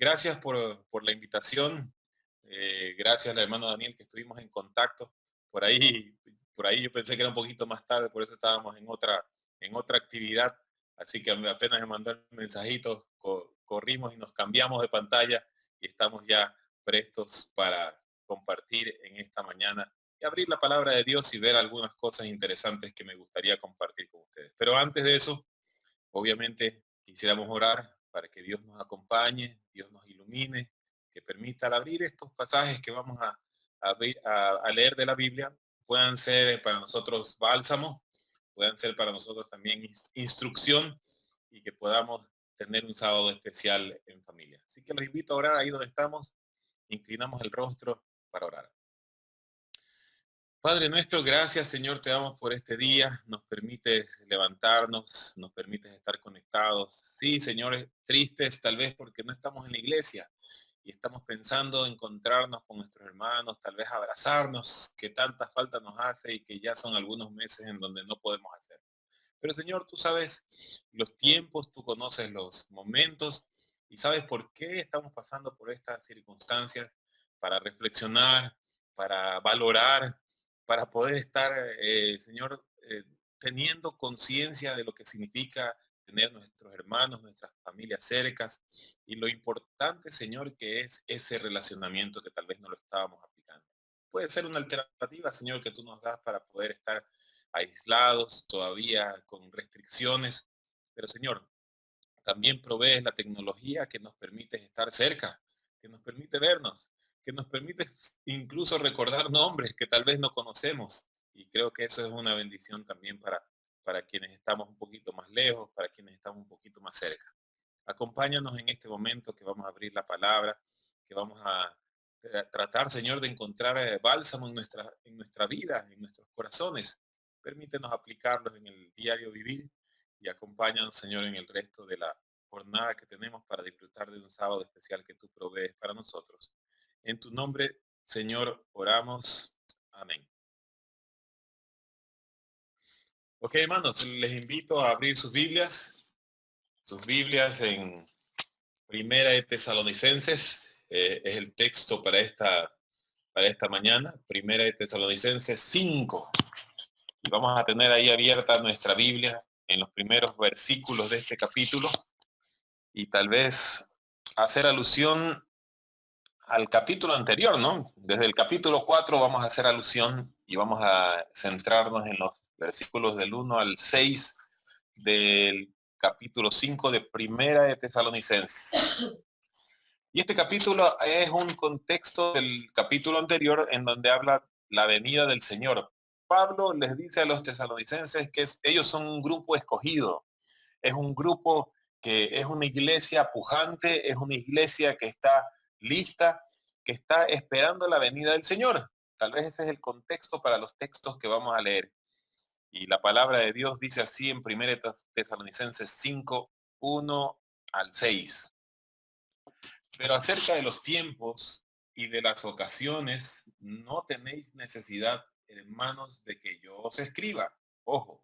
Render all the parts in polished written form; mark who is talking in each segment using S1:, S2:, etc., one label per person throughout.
S1: Gracias por la invitación. Gracias al hermano Daniel que estuvimos en contacto. Por ahí, por ahí yo pensé que era un poquito más tarde, por eso estábamos en otra actividad. Así que apenas me mandó el mensajito, corrimos y nos cambiamos de pantalla y estamos ya prestos para compartir en esta mañana y abrir la palabra de Dios y ver algunas cosas interesantes que me gustaría compartir con ustedes. Pero antes de eso, obviamente quisiéramos orar para que Dios nos acompañe, Dios nos ilumine, que permita al abrir estos pasajes que vamos a leer de la Biblia, puedan ser para nosotros bálsamo, puedan ser para nosotros también instrucción y que podamos tener un sábado especial en familia. Así que los invito a orar ahí donde estamos, inclinamos el rostro para orar. Padre nuestro, gracias Señor, te damos por este día, nos permites levantarnos, nos permites estar conectados. Sí, señores, tristes tal vez porque no estamos en la iglesia y estamos pensando en encontrarnos con nuestros hermanos, tal vez abrazarnos, que tanta falta nos hace y que ya son algunos meses en donde no podemos hacer. Pero Señor, tú sabes los tiempos, tú conoces los momentos y sabes por qué estamos pasando por estas circunstancias para reflexionar, para valorar, para poder estar, Señor, teniendo conciencia de lo que significa tener nuestros hermanos, nuestras familias cercas y lo importante, Señor, que es ese relacionamiento que tal vez no lo estábamos aplicando. Puede ser una alternativa, Señor, que tú nos das para poder estar aislados, todavía con restricciones, pero Señor, también provees la tecnología que nos permite estar cerca, que nos permite vernos, que nos permite incluso recordar nombres que tal vez no conocemos. Y creo que eso es una bendición también para quienes estamos un poquito más lejos, para quienes estamos un poquito más cerca. Acompáñanos en este momento que vamos a abrir la palabra, que vamos a tratar, Señor, de encontrar bálsamo en nuestra vida, en nuestros corazones. Permítenos aplicarlos en el diario vivir y acompáñanos, Señor, en el resto de la jornada que tenemos para disfrutar de un sábado especial que tú provees para nosotros. En tu nombre, Señor, oramos. Amén. Ok, hermanos, les invito a abrir sus Biblias en Primera de Tesalonicenses, es el texto para esta mañana, Primera de Tesalonicenses 5. Y vamos a tener ahí abierta nuestra Biblia en los primeros versículos de este capítulo y tal vez hacer alusión al capítulo anterior, ¿no? Desde el capítulo 4 vamos a hacer alusión y vamos a centrarnos en los versículos del 1 al 6 del capítulo 5 de Primera de Tesalonicenses. Y este capítulo es un contexto del capítulo anterior en donde habla la venida del Señor. Pablo les dice a los tesalonicenses que ellos son un grupo escogido, es un grupo que es una iglesia pujante, es una iglesia que está lista, que está esperando la venida del Señor. Tal vez ese es el contexto para los textos que vamos a leer. Y la palabra de Dios dice así en 1 Tesalonicenses 5, 1 al 6. Pero acerca de los tiempos y de las ocasiones, no tenéis necesidad, hermanos, de que yo os escriba. Ojo,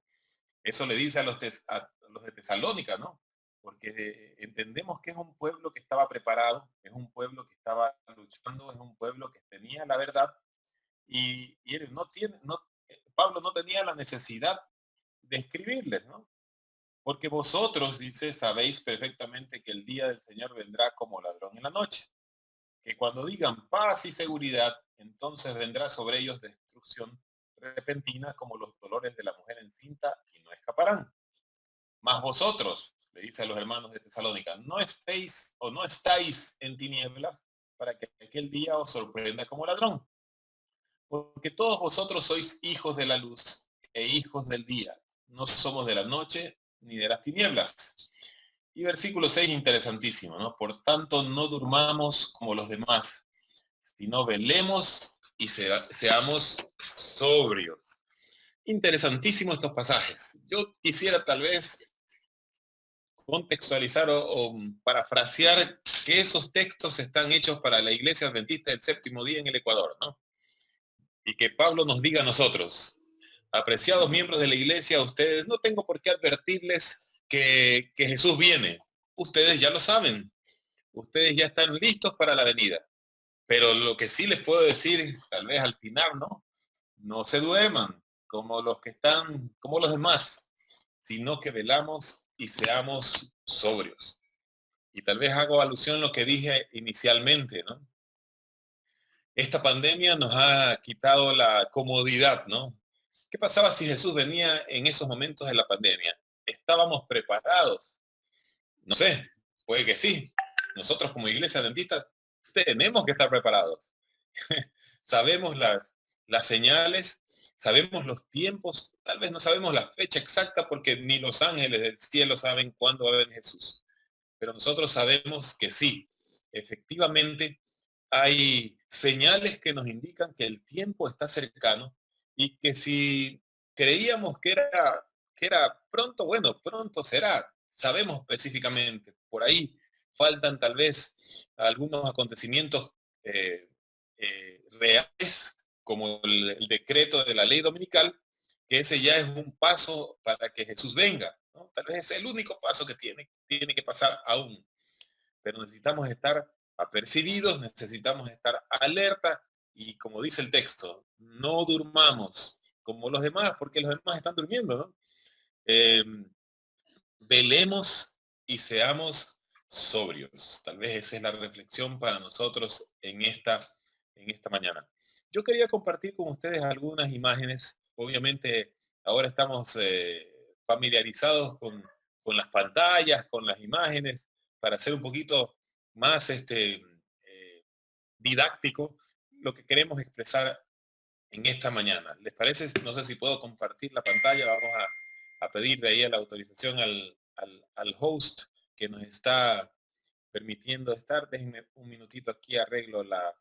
S1: eso le dice a los de Tesalónica, ¿no? Porque entendemos que es un pueblo que estaba preparado, es un pueblo que estaba luchando, es un pueblo que tenía la verdad y él no tiene, no, Pablo no tenía la necesidad de escribirles, ¿no? Porque vosotros, dice, sabéis perfectamente que el día del Señor vendrá como ladrón en la noche, que cuando digan paz y seguridad, entonces vendrá sobre ellos destrucción repentina como los dolores de la mujer encinta y no escaparán. Mas vosotros, le dice a los hermanos de Tesalónica, no estéis o no estáis en tinieblas para que aquel día os sorprenda como ladrón. Porque todos vosotros sois hijos de la luz e hijos del día. No somos de la noche ni de las tinieblas. Y versículo 6, interesantísimo, ¿no? Por tanto, no durmamos como los demás, sino velemos y seamos sobrios. Interesantísimos estos pasajes. Yo quisiera tal vez contextualizar o parafrasear que esos textos están hechos para la Iglesia Adventista del Séptimo Día en el Ecuador, ¿no? Y que Pablo nos diga a nosotros, apreciados miembros de la Iglesia, a ustedes no tengo por qué advertirles que Jesús viene. Ustedes ya lo saben. ustedes ya están listos para la venida. Pero lo que sí les puedo decir, tal vez al final, ¿no? No se duerman como los que están, como los demás, sino que velamos y seamos sobrios. Y tal vez hago alusión a lo que dije inicialmente, ¿no? Esta pandemia nos ha quitado la comodidad, ¿no? ¿Qué pasaba si Jesús venía en esos momentos de la pandemia? ¿Estábamos preparados? No sé, puede que sí. Nosotros como iglesia adventista tenemos que estar preparados. Sabemos las señales, sabemos los tiempos, tal vez no sabemos la fecha exacta porque ni los ángeles del cielo saben cuándo va a venir Jesús. Pero nosotros sabemos que sí, efectivamente hay señales que nos indican que el tiempo está cercano y que si creíamos que era pronto, bueno, pronto será. Sabemos específicamente, por ahí faltan tal vez algunos acontecimientos eh, reales, como el decreto de la ley dominical, que ese ya es un paso para que Jesús venga, ¿no? Tal vez es el único paso que tiene que pasar aún, pero necesitamos estar apercibidos, necesitamos estar alerta y como dice el texto, no durmamos como los demás, porque los demás están durmiendo, ¿no? Eh, Velemos y seamos sobrios. Tal vez esa es la reflexión para nosotros en esta mañana. Yo quería compartir con ustedes algunas imágenes. Obviamente ahora estamos familiarizados con las pantallas, con las imágenes, para hacer un poquito más didáctico lo que queremos expresar en esta mañana. ¿Les parece? No sé si puedo compartir la pantalla. Vamos a pedir de ahí la autorización al host que nos está permitiendo estar. Déjenme un minutito aquí, arreglo la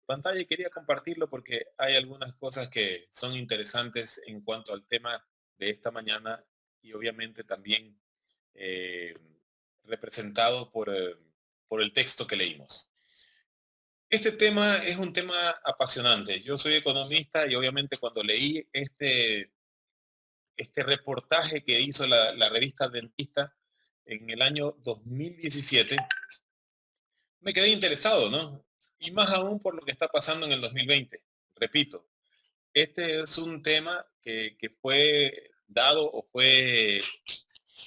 S1: pantalla y quería compartirlo porque hay algunas cosas que son interesantes en cuanto al tema de esta mañana y obviamente también eh, representado por el texto que leímos. Este tema es un tema apasionante. Yo soy economista y obviamente cuando leí este reportaje que hizo la revista Dentista en el año 2017, me quedé interesado, ¿no? Y más aún por lo que está pasando en el 2020. Repito, este es un tema que fue dado o fue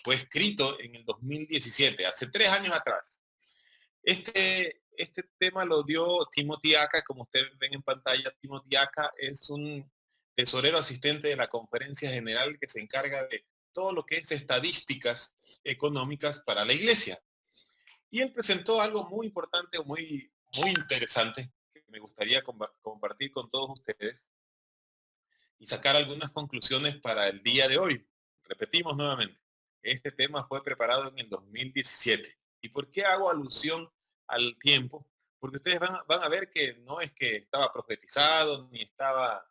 S1: escrito en el 2017, hace 3 años atrás. Este tema lo dio Timothy Aka, como ustedes ven en pantalla. Timothy Aka es un tesorero asistente de la Conferencia General que se encarga de todo lo que es estadísticas económicas para la iglesia. Y él presentó algo muy importante, muy interesante, que me gustaría compartir con todos ustedes y sacar algunas conclusiones para el día de hoy. Repetimos nuevamente, este tema fue preparado en el 2017. ¿Y por qué hago alusión al tiempo? Porque ustedes van a ver que no es que estaba profetizado, ni estaba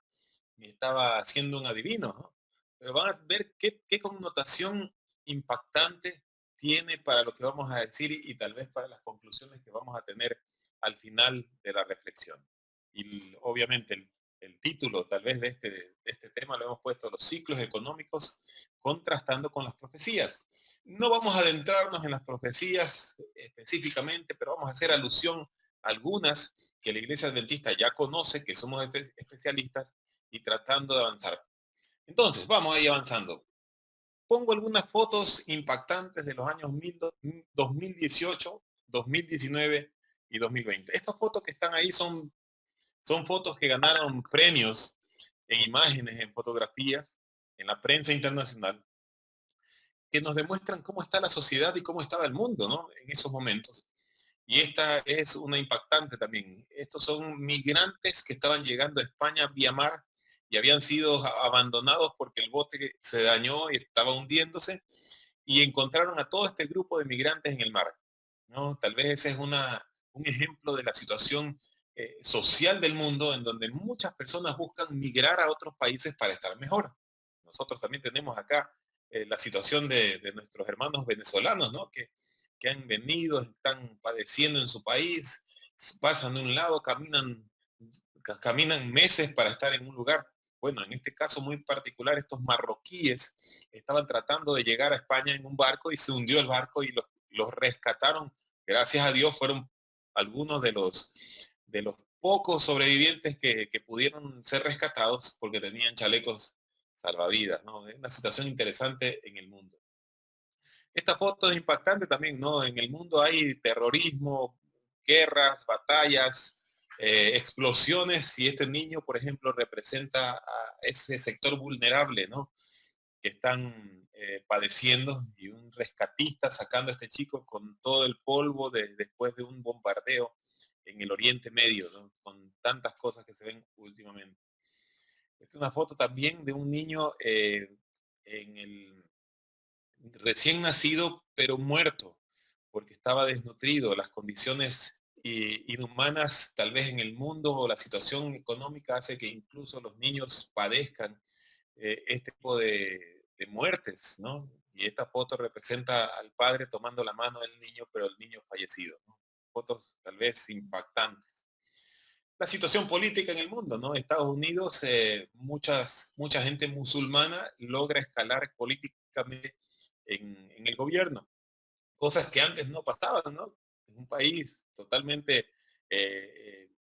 S1: siendo un adivino, ¿no? Pero van a ver qué connotación impactante tiene para lo que vamos a decir y tal vez para las conclusiones que vamos a tener al final de la reflexión. Y obviamente el título tal vez de este tema lo hemos puesto los ciclos económicos contrastando con las profecías. No vamos a adentrarnos en las profecías específicamente, pero vamos a hacer alusión a algunas que la Iglesia Adventista ya conoce, que somos especialistas, y tratando de avanzar. Entonces, vamos ahí avanzando. Pongo algunas fotos impactantes de los años 2018, 2019 y 2020. Estas fotos que están ahí son fotos que ganaron premios en imágenes, en fotografías, en la prensa internacional, que nos demuestran cómo está la sociedad y cómo estaba el mundo, ¿no? En esos momentos. Y esta es una impactante también. Estos son migrantes que estaban llegando a España vía mar y habían sido abandonados porque el bote se dañó y estaba hundiéndose y encontraron a todo este grupo de migrantes en el mar, ¿no? Tal vez ese es un ejemplo de la situación social del mundo en donde muchas personas buscan migrar a otros países para estar mejor. Nosotros también tenemos acá la situación de nuestros hermanos venezolanos, ¿no? Que han venido, están padeciendo en su país, pasan de un lado, caminan meses para estar en un lugar. Bueno, en este caso muy particular, estos marroquíes estaban tratando de llegar a España en un barco y se hundió el barco y los rescataron gracias a Dios fueron algunos de los pocos sobrevivientes que pudieron ser rescatados porque tenían chalecos salvavidas, ¿no? Es una situación interesante en el mundo. Esta foto es impactante también, ¿no? En el mundo hay terrorismo, guerras, batallas, explosiones, y este niño, por ejemplo, representa a ese sector vulnerable, ¿no? Que están padeciendo, y un rescatista sacando a este chico con todo el polvo después de un bombardeo en el Oriente Medio, ¿no? Con tantas cosas que se ven últimamente. Esta es una foto también de un niño en el recién nacido, pero muerto, porque estaba desnutrido. Las condiciones inhumanas tal vez en el mundo, o la situación económica, hace que incluso los niños padezcan este tipo de muertes, ¿no? Y esta foto representa al padre tomando la mano del niño, pero el niño fallecido, ¿no? Fotos tal vez impactantes. La situación política en el mundo, ¿no? Estados Unidos, mucha gente musulmana logra escalar políticamente en el gobierno, cosas que antes no pasaban, ¿no? En un país totalmente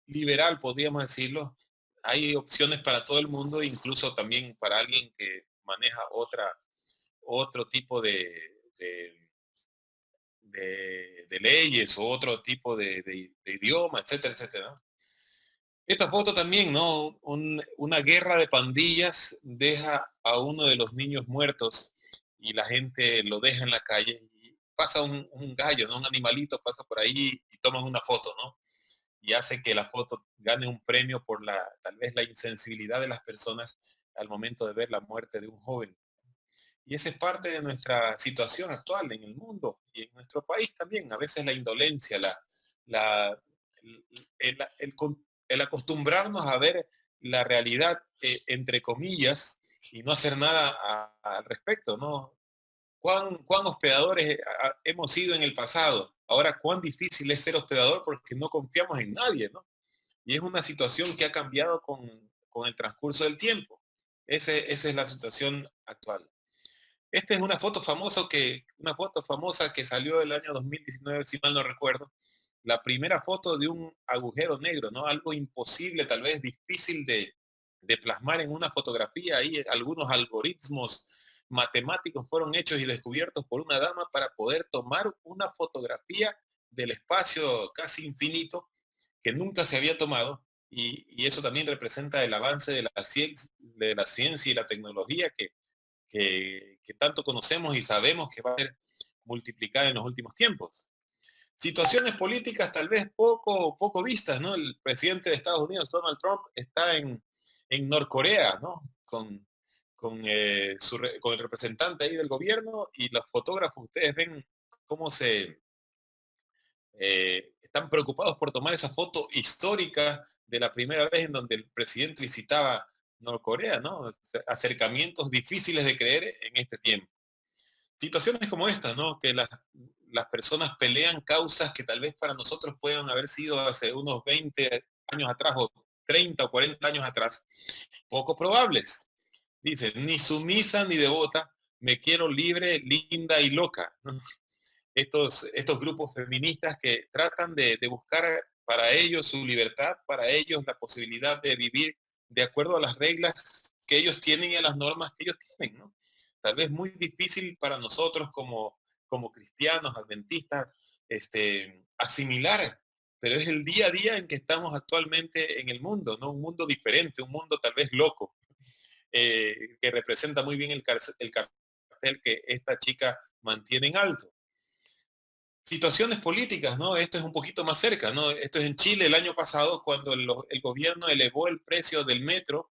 S1: liberal, podríamos decirlo, hay opciones para todo el mundo, incluso también para alguien que maneja otro tipo de leyes, o otro tipo de idioma, etcétera, etcétera, ¿no? Esta foto también, ¿no? Una guerra de pandillas deja a uno de los niños muertos, y la gente lo deja en la calle, y pasa un gallo, ¿no? Un animalito pasa por ahí y toman una foto, ¿no? Y hace que la foto gane un premio por tal vez la insensibilidad de las personas al momento de ver la muerte de un joven. Y esa es parte de nuestra situación actual en el mundo y en nuestro país también. A veces la indolencia, la, el, el acostumbrarnos a ver la realidad, entre comillas, y no hacer nada al respecto, ¿no? ¿Cuán hospedadores hemos sido en el pasado? Ahora, cuán difícil es ser hospedador porque no confiamos en nadie, ¿no? Y es una situación que ha cambiado con el transcurso del tiempo. Esa es la situación actual. Esta es una foto famosa que salió el año 2019, si mal no recuerdo. La primera foto de un agujero negro, ¿no? Algo imposible, tal vez difícil de plasmar en una fotografía. Ahí algunos algoritmos matemáticos fueron hechos y descubiertos por una dama para poder tomar una fotografía del espacio casi infinito que nunca se había tomado. Y eso también representa el avance de la ciencia y la tecnología que tanto conocemos y sabemos que va a ser multiplicada en los últimos tiempos. Situaciones políticas tal vez poco vistas, ¿no? El presidente de Estados Unidos, Donald Trump, está en Norcorea, ¿no? Con el representante ahí del gobierno, y los fotógrafos, ustedes ven cómo están preocupados por tomar esa foto histórica de la primera vez en donde el presidente visitaba Norcorea, ¿no? Acercamientos difíciles de creer en este tiempo. Situaciones como esta, ¿no? Que las personas pelean causas que tal vez para nosotros puedan haber sido hace unos 20 años atrás, o 30 o 40 años atrás, poco probables. Dice, ni sumisa ni devota, me quiero libre, linda y loca, ¿no? Estos grupos feministas que tratan de buscar para ellos su libertad, para ellos la posibilidad de vivir de acuerdo a las reglas que ellos tienen y a las normas que ellos tienen, ¿no? Tal vez muy difícil para nosotros como cristianos, adventistas, asimilar, pero es el día a día en que estamos actualmente en el mundo, ¿no? Un mundo diferente, un mundo tal vez loco, que representa muy bien el cartel que esta chica mantiene en alto. Situaciones políticas, ¿no? Esto es un poquito más cerca, ¿no? Esto es en Chile el año pasado, cuando el gobierno elevó el precio del metro.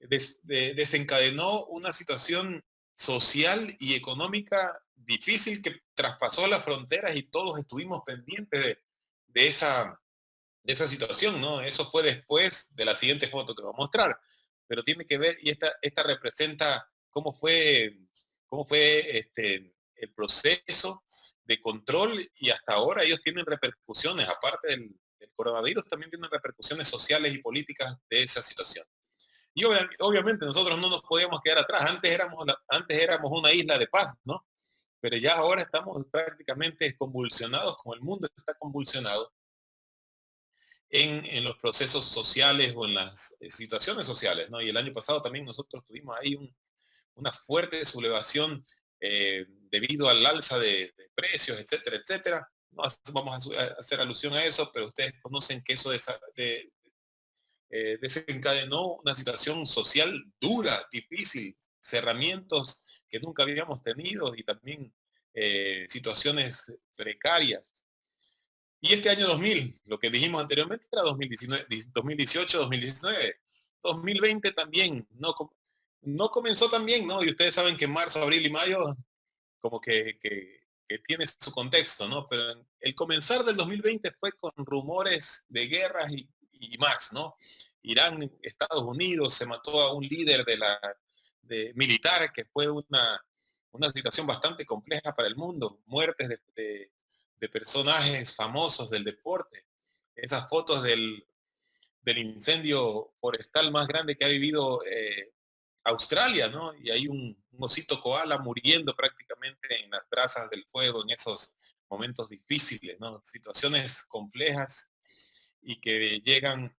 S1: Desencadenó una situación social y económica difícil que traspasó las fronteras, y todos estuvimos pendientes de esa, de esa situación, ¿no? Eso fue después de la siguiente foto que voy a mostrar, pero tiene que ver, y esta representa cómo fue el proceso de control, y hasta ahora ellos tienen repercusiones, aparte del coronavirus, también tienen repercusiones sociales y políticas de esa situación. Y obviamente nosotros no nos podíamos quedar atrás. Antes éramos una isla de paz, ¿no? pero ya ahora estamos prácticamente convulsionados, como el mundo está convulsionado en los procesos sociales o en las situaciones sociales, ¿no? Y el año pasado también nosotros tuvimos ahí una fuerte sublevación debido al alza de precios, etcétera, etcétera. No vamos a hacer alusión a eso, pero ustedes conocen que eso desencadenó una situación social dura, difícil, cerramientos que nunca habíamos tenido y también situaciones precarias. Y este año 2000, lo que dijimos anteriormente era 2019, 2018, 2019, 2020 también, no comenzó tan bien, ¿no? Y ustedes saben que marzo, abril y mayo como que tiene su contexto, ¿no? Pero el comenzar del 2020 fue con rumores de guerras y más, ¿no? Irán, Estados Unidos, se mató a un líder de militar, que fue una situación bastante compleja para el mundo, muertes de personajes famosos del deporte, esas fotos del incendio forestal más grande que ha vivido Australia, ¿no? Y hay un osito koala muriendo prácticamente en las brasas del fuego en esos momentos difíciles, ¿no? Situaciones complejas y que llegan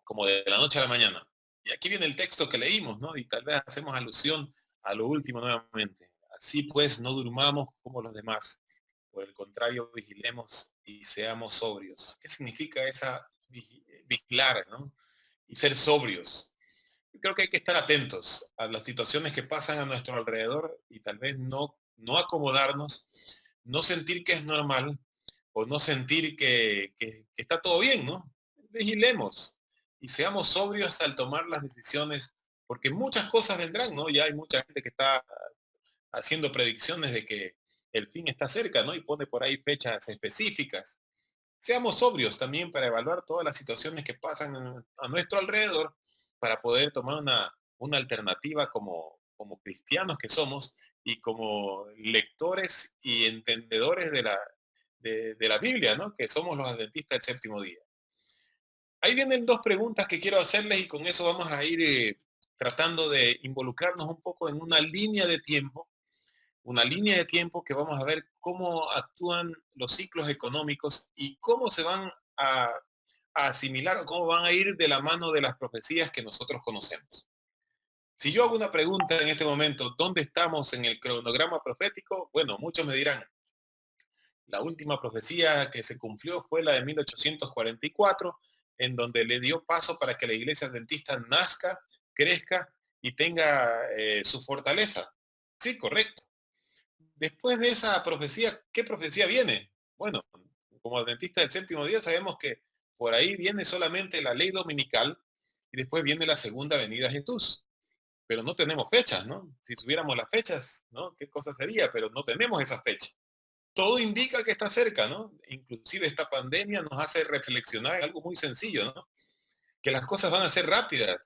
S1: como de la noche a la mañana. Y aquí viene el texto que leímos, ¿no? Y tal vez hacemos alusión a lo último nuevamente. Así pues, no durmamos como los demás. Por el contrario, vigilemos y seamos sobrios. ¿Qué significa esa vigilar, ¿no? Y ser sobrios. Yo creo que hay que estar atentos a las situaciones que pasan a nuestro alrededor y tal vez no acomodarnos, no sentir que es normal o no sentir que está todo bien, ¿no? Vigilemos y seamos sobrios al tomar las decisiones, porque muchas cosas vendrán, ¿no? Ya hay mucha gente que está haciendo predicciones de que el fin está cerca, ¿no? Y pone por ahí fechas específicas. Seamos sobrios también para evaluar todas las situaciones que pasan a nuestro alrededor para poder tomar una alternativa como cristianos que somos y como lectores y entendedores de la Biblia, ¿no? Que somos los adventistas del séptimo día. Ahí vienen dos preguntas que quiero hacerles y con eso vamos a ir tratando de involucrarnos un poco en una línea de tiempo que vamos a ver cómo actúan los ciclos económicos y cómo se van a asimilar o cómo van a ir de la mano de las profecías que nosotros conocemos. Si yo hago una pregunta en este momento, ¿dónde estamos en el cronograma profético? Bueno, muchos me dirán, la última profecía que se cumplió fue la de 1844, en donde le dio paso para que la iglesia adventista nazca, crezca y tenga su fortaleza. Sí, correcto. Después de esa profecía, ¿qué profecía viene? Bueno, como adventista del séptimo día sabemos que por ahí viene solamente la ley dominical y después viene la segunda venida de Jesús. Pero no tenemos fechas, ¿no? Si tuviéramos las fechas, ¿no? ¿Qué cosa sería? Pero no tenemos esas fechas. Todo indica que está cerca, ¿no? Inclusive esta pandemia nos hace reflexionar en algo muy sencillo, ¿no? Que las cosas van a ser rápidas.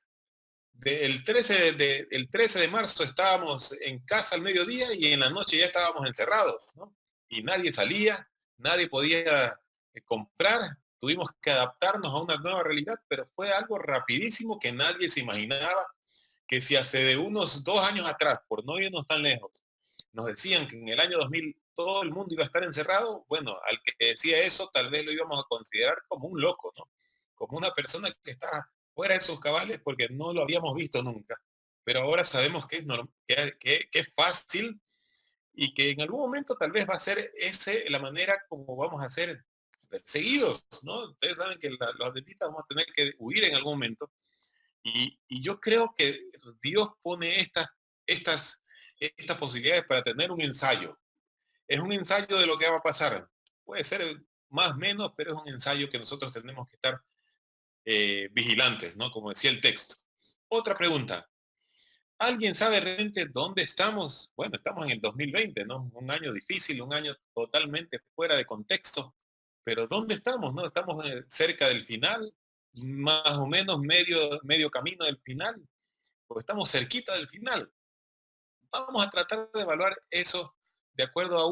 S1: El 13 de marzo estábamos en casa al mediodía y en la noche ya estábamos encerrados, ¿no? Y nadie salía, nadie podía comprar, tuvimos que adaptarnos a una nueva realidad, pero fue algo rapidísimo que nadie se imaginaba que si hace de unos 2 años atrás, por no irnos tan lejos, nos decían que en el año 2000 todo el mundo iba a estar encerrado, bueno, al que decía eso tal vez lo íbamos a considerar como un loco, ¿no? Como una persona que está fuera de sus cabales porque no lo habíamos visto nunca. Pero ahora sabemos que que es fácil y que en algún momento tal vez va a ser la manera como vamos a ser perseguidos, ¿no? Ustedes saben que los adventistas vamos a tener que huir en algún momento y yo creo que Dios pone estas, estas posibilidades para tener un ensayo. Es un ensayo de lo que va a pasar. Puede ser más o menos, pero es un ensayo que nosotros tenemos que estar vigilantes, ¿no? Como decía el texto. Otra pregunta. ¿Alguien sabe realmente dónde estamos? Bueno, estamos en el 2020, ¿no? Un año difícil, un año totalmente fuera de contexto. Pero ¿dónde estamos, no? Estamos cerca del final, más o menos medio camino del final, o estamos cerquita del final. Vamos a tratar de evaluar eso de acuerdo a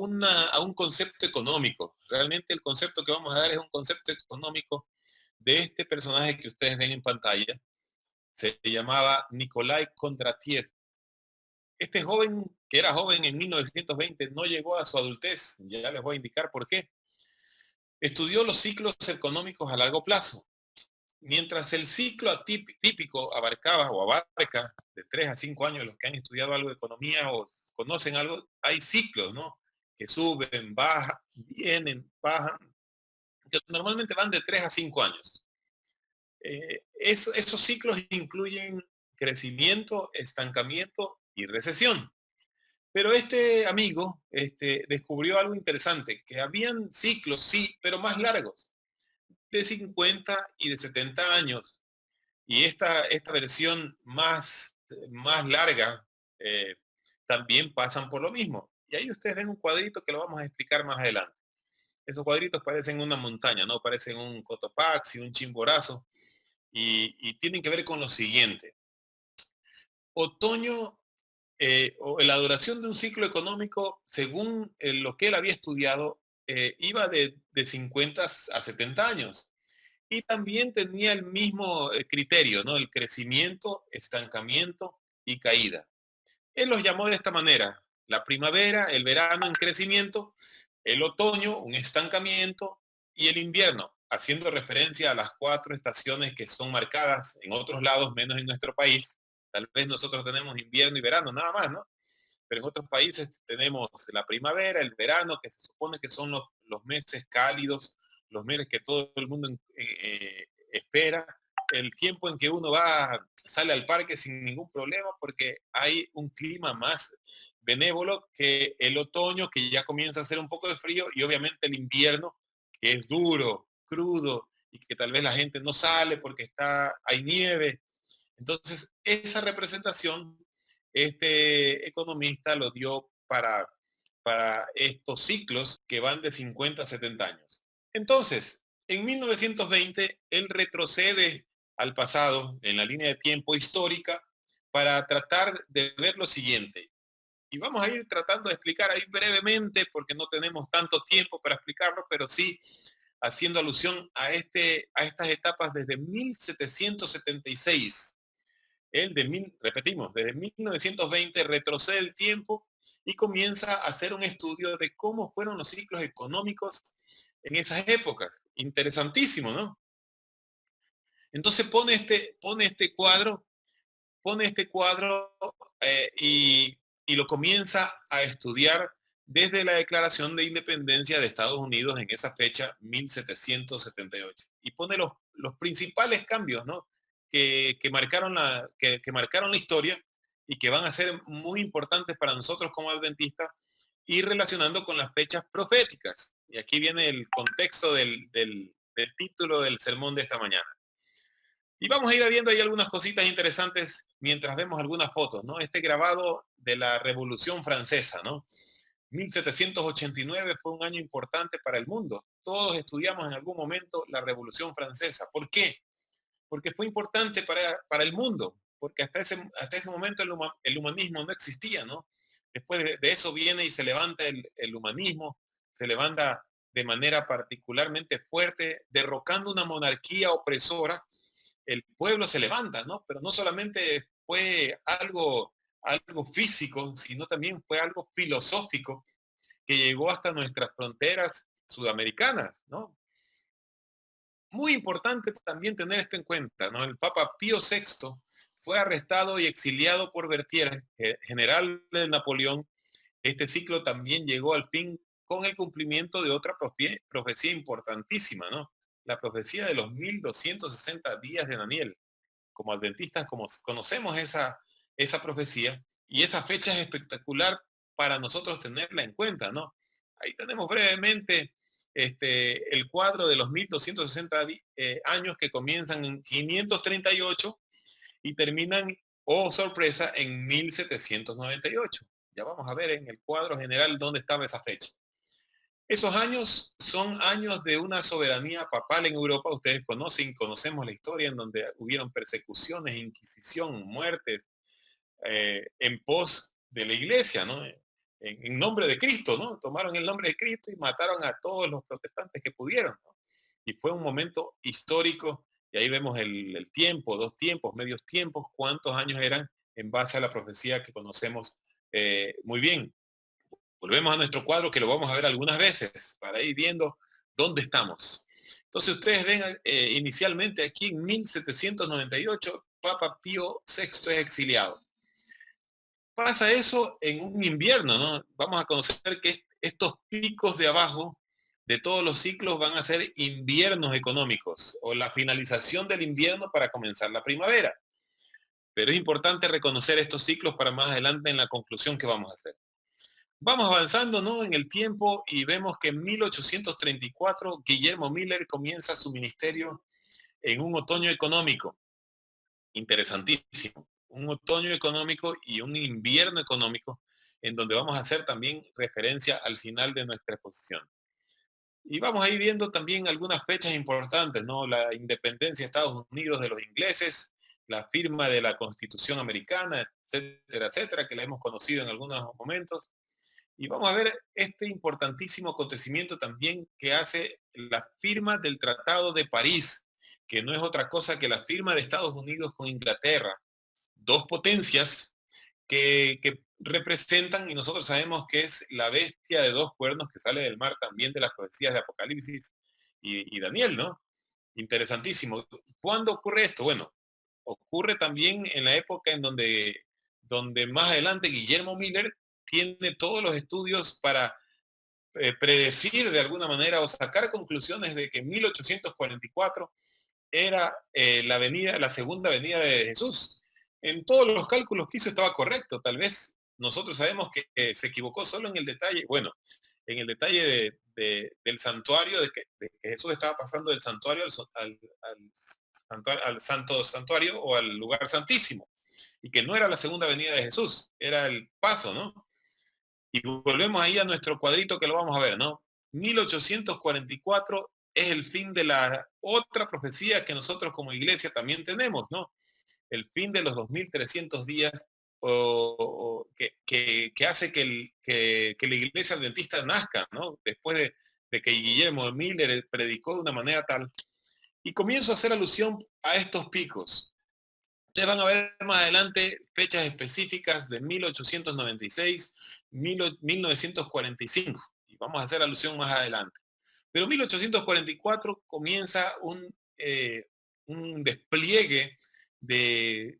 S1: un concepto económico. Realmente el concepto que vamos a dar es un concepto económico de este personaje que ustedes ven en pantalla. Se llamaba Nikolai Kondratiev. Este joven que era joven en 1920 no llegó a su adultez. Ya les voy a indicar por qué. Estudió los ciclos económicos a largo plazo. Mientras el ciclo típico abarcaba o abarca de 3 a 5 años, los que han estudiado algo de economía o conocen algo, hay ciclos, ¿no? Que suben, bajan, vienen, bajan, que normalmente van de 3 a 5 años. Esos ciclos incluyen crecimiento, estancamiento y recesión. Pero este amigo descubrió algo interesante, que habían ciclos, sí, pero más largos, de 50 y de 70 años. Y esta versión más larga eh, también pasan por lo mismo. Y ahí ustedes ven un cuadrito que lo vamos a explicar más adelante. Esos cuadritos parecen una montaña, ¿no? Parecen un Cotopaxi, un Chimborazo, y tienen que ver con lo siguiente. Otoño, o la duración de un ciclo económico, según lo que él había estudiado, iba de 50 a 70 años. Y también tenía el mismo criterio, ¿no? El crecimiento, estancamiento y caída. Él los llamó de esta manera: la primavera, el verano en crecimiento, el otoño, un estancamiento, y el invierno, haciendo referencia a las 4 estaciones que son marcadas en otros lados, menos en nuestro país. Tal vez nosotros tenemos invierno y verano, nada más, ¿no? Pero en otros países tenemos la primavera, el verano, que se supone que son los meses cálidos, los meses que todo el mundo espera, el tiempo en que uno sale al parque sin ningún problema porque hay un clima más benévolo que el otoño, que ya comienza a hacer un poco de frío, y obviamente el invierno, que es duro, crudo, y que tal vez la gente no sale porque hay nieve. Entonces, esa representación, este economista lo dio para estos ciclos que van de 50 a 70 años. Entonces, en 1920, él retrocede al pasado en la línea de tiempo histórica para tratar de ver lo siguiente. Y vamos a ir tratando de explicar ahí brevemente, porque no tenemos tanto tiempo para explicarlo, pero sí haciendo alusión a estas etapas desde 1776. Él repetimos, desde 1920 retrocede el tiempo y comienza a hacer un estudio de cómo fueron los ciclos económicos en esas épocas. Interesantísimo, ¿no? Entonces pone este cuadro y lo comienza a estudiar desde la Declaración de Independencia de Estados Unidos en esa fecha, 1778. Y pone los principales cambios, ¿no? que marcaron la historia y que van a ser muy importantes para nosotros como adventistas, y relacionando con las fechas proféticas. Y aquí viene el contexto del título del sermón de esta mañana. Y vamos a ir viendo ahí algunas cositas interesantes mientras vemos algunas fotos, ¿no? Este grabado de la Revolución Francesa, ¿no? 1789 fue un año importante para el mundo. Todos estudiamos en algún momento la Revolución Francesa. ¿Por qué? Porque fue importante para el mundo, porque hasta ese momento el humanismo no existía, ¿no? Después de eso viene y se levanta el humanismo, se levanta de manera particularmente fuerte, derrocando una monarquía opresora. El pueblo se levanta, ¿no? Pero no solamente fue algo físico, sino también fue algo filosófico que llegó hasta nuestras fronteras sudamericanas, ¿no? Muy importante también tener esto en cuenta, ¿no? El Papa Pío VI fue arrestado y exiliado por Berthier, general de Napoleón. Este ciclo también llegó al fin con el cumplimiento de otra profecía importantísima, ¿no? La profecía de los 1260 días de Daniel. Como adventistas, como conocemos esa profecía, y esa fecha es espectacular para nosotros tenerla en cuenta, ¿no? Ahí tenemos brevemente el cuadro de los 1260 años que comienzan en 538 y terminan, oh sorpresa, en 1798. Ya vamos a ver en el cuadro general dónde estaba esa fecha. Esos años son años de una soberanía papal en Europa. Ustedes conocemos la historia en donde hubieron persecuciones, inquisición, muertes en pos de la iglesia, ¿no? En nombre de Cristo, ¿no? Tomaron el nombre de Cristo y mataron a todos los protestantes que pudieron, ¿no? Y fue un momento histórico, y ahí vemos el tiempo, 2 tiempos, medios tiempos, cuántos años eran en base a la profecía que conocemos Muy bien, volvemos a nuestro cuadro que lo vamos a ver algunas veces para ir viendo dónde estamos. Entonces ustedes ven inicialmente aquí en 1798, Papa Pío VI es exiliado. Pasa eso en un invierno, ¿no? Vamos a conocer que estos picos de abajo de todos los ciclos van a ser inviernos económicos o la finalización del invierno para comenzar la primavera. Pero es importante reconocer estos ciclos para más adelante en la conclusión que vamos a hacer. Vamos avanzando, ¿no?, en el tiempo y vemos que en 1834 Guillermo Miller comienza su ministerio en un otoño económico. Interesantísimo. Un otoño económico y un invierno económico en donde vamos a hacer también referencia al final de nuestra exposición. Y vamos a ir viendo también algunas fechas importantes, ¿no? La independencia de Estados Unidos de los ingleses, la firma de la Constitución Americana, etcétera, etcétera, que la hemos conocido en algunos momentos. Y vamos a ver este importantísimo acontecimiento también que hace la firma del Tratado de París, que no es otra cosa que la firma de Estados Unidos con Inglaterra, dos potencias que representan, y nosotros sabemos que es la bestia de dos cuernos que sale del mar también de las profecías de Apocalipsis y Daniel, ¿no? Interesantísimo. ¿Cuándo ocurre esto? Bueno, ocurre también en la época en donde más adelante Guillermo Miller tiene todos los estudios para predecir de alguna manera o sacar conclusiones de que en 1844 era la segunda venida de Jesús. En todos los cálculos que hizo estaba correcto. Tal vez nosotros sabemos que se equivocó solo en el detalle, bueno, en el detalle del santuario, de que Jesús estaba pasando del santuario al santo santuario o al lugar santísimo, y que no era la segunda venida de Jesús, era el paso, ¿no? Y volvemos ahí a nuestro cuadrito que lo vamos a ver, ¿no? 1844 es el fin de la otra profecía que nosotros como iglesia también tenemos, ¿no? El fin de los 2300 días que hace que la iglesia adventista nazca, ¿no? Después de que Guillermo Miller predicó de una manera tal. Y comienzo a hacer alusión a estos picos. Ustedes van a ver más adelante fechas específicas de 1896, 1945, y vamos a hacer alusión más adelante. Pero 1844 comienza un despliegue de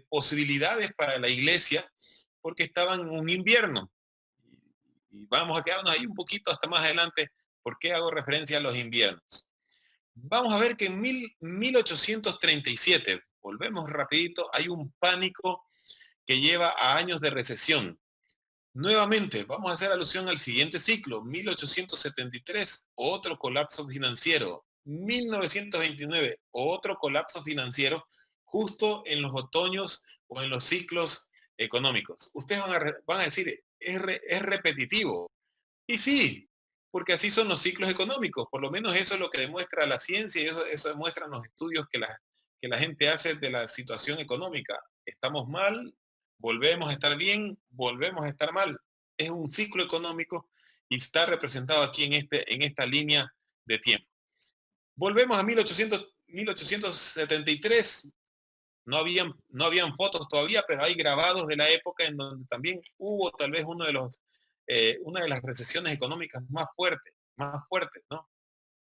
S1: posibilidades para la iglesia porque estaban en un invierno. Y vamos a quedarnos ahí un poquito hasta más adelante. ¿Por qué hago referencia a los inviernos? Vamos a ver que en 1837, volvemos rapidito, hay un pánico que lleva a años de recesión. Nuevamente, vamos a hacer alusión al siguiente ciclo, 1873, otro colapso financiero, 1929, otro colapso financiero, justo en los otoños o en los ciclos económicos. Ustedes van a decir, es repetitivo. Y sí, porque así son los ciclos económicos, por lo menos eso es lo que demuestra la ciencia y eso demuestran los estudios que la gente hace de la situación económica. Estamos mal, volvemos a estar bien, volvemos a estar mal. Es un ciclo económico y está representado aquí en esta línea de tiempo. Volvemos a 1873. No habían fotos todavía, pero hay grabados de la época en donde también hubo tal vez una de las recesiones económicas más fuertes, ¿no?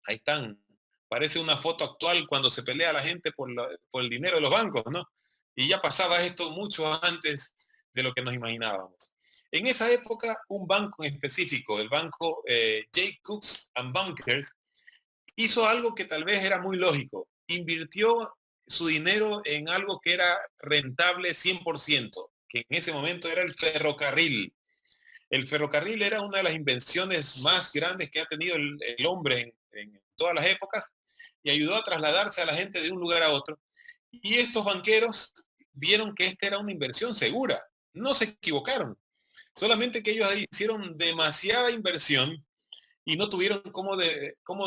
S1: Ahí están. Parece una foto actual cuando se pelea la gente por el dinero de los bancos, ¿no? Y ya pasaba esto mucho antes de lo que nos imaginábamos. En esa época, un banco en específico, el banco Jacobs and Bankers, hizo algo que tal vez era muy lógico. Invirtió su dinero en algo que era rentable 100%, que en ese momento era el ferrocarril. El ferrocarril era una de las invenciones más grandes que ha tenido el hombre en todas las épocas y ayudó a trasladarse a la gente de un lugar a otro. Y estos banqueros vieron que esta era una inversión segura. No se equivocaron. Solamente que ellos hicieron demasiada inversión y no tuvieron cómo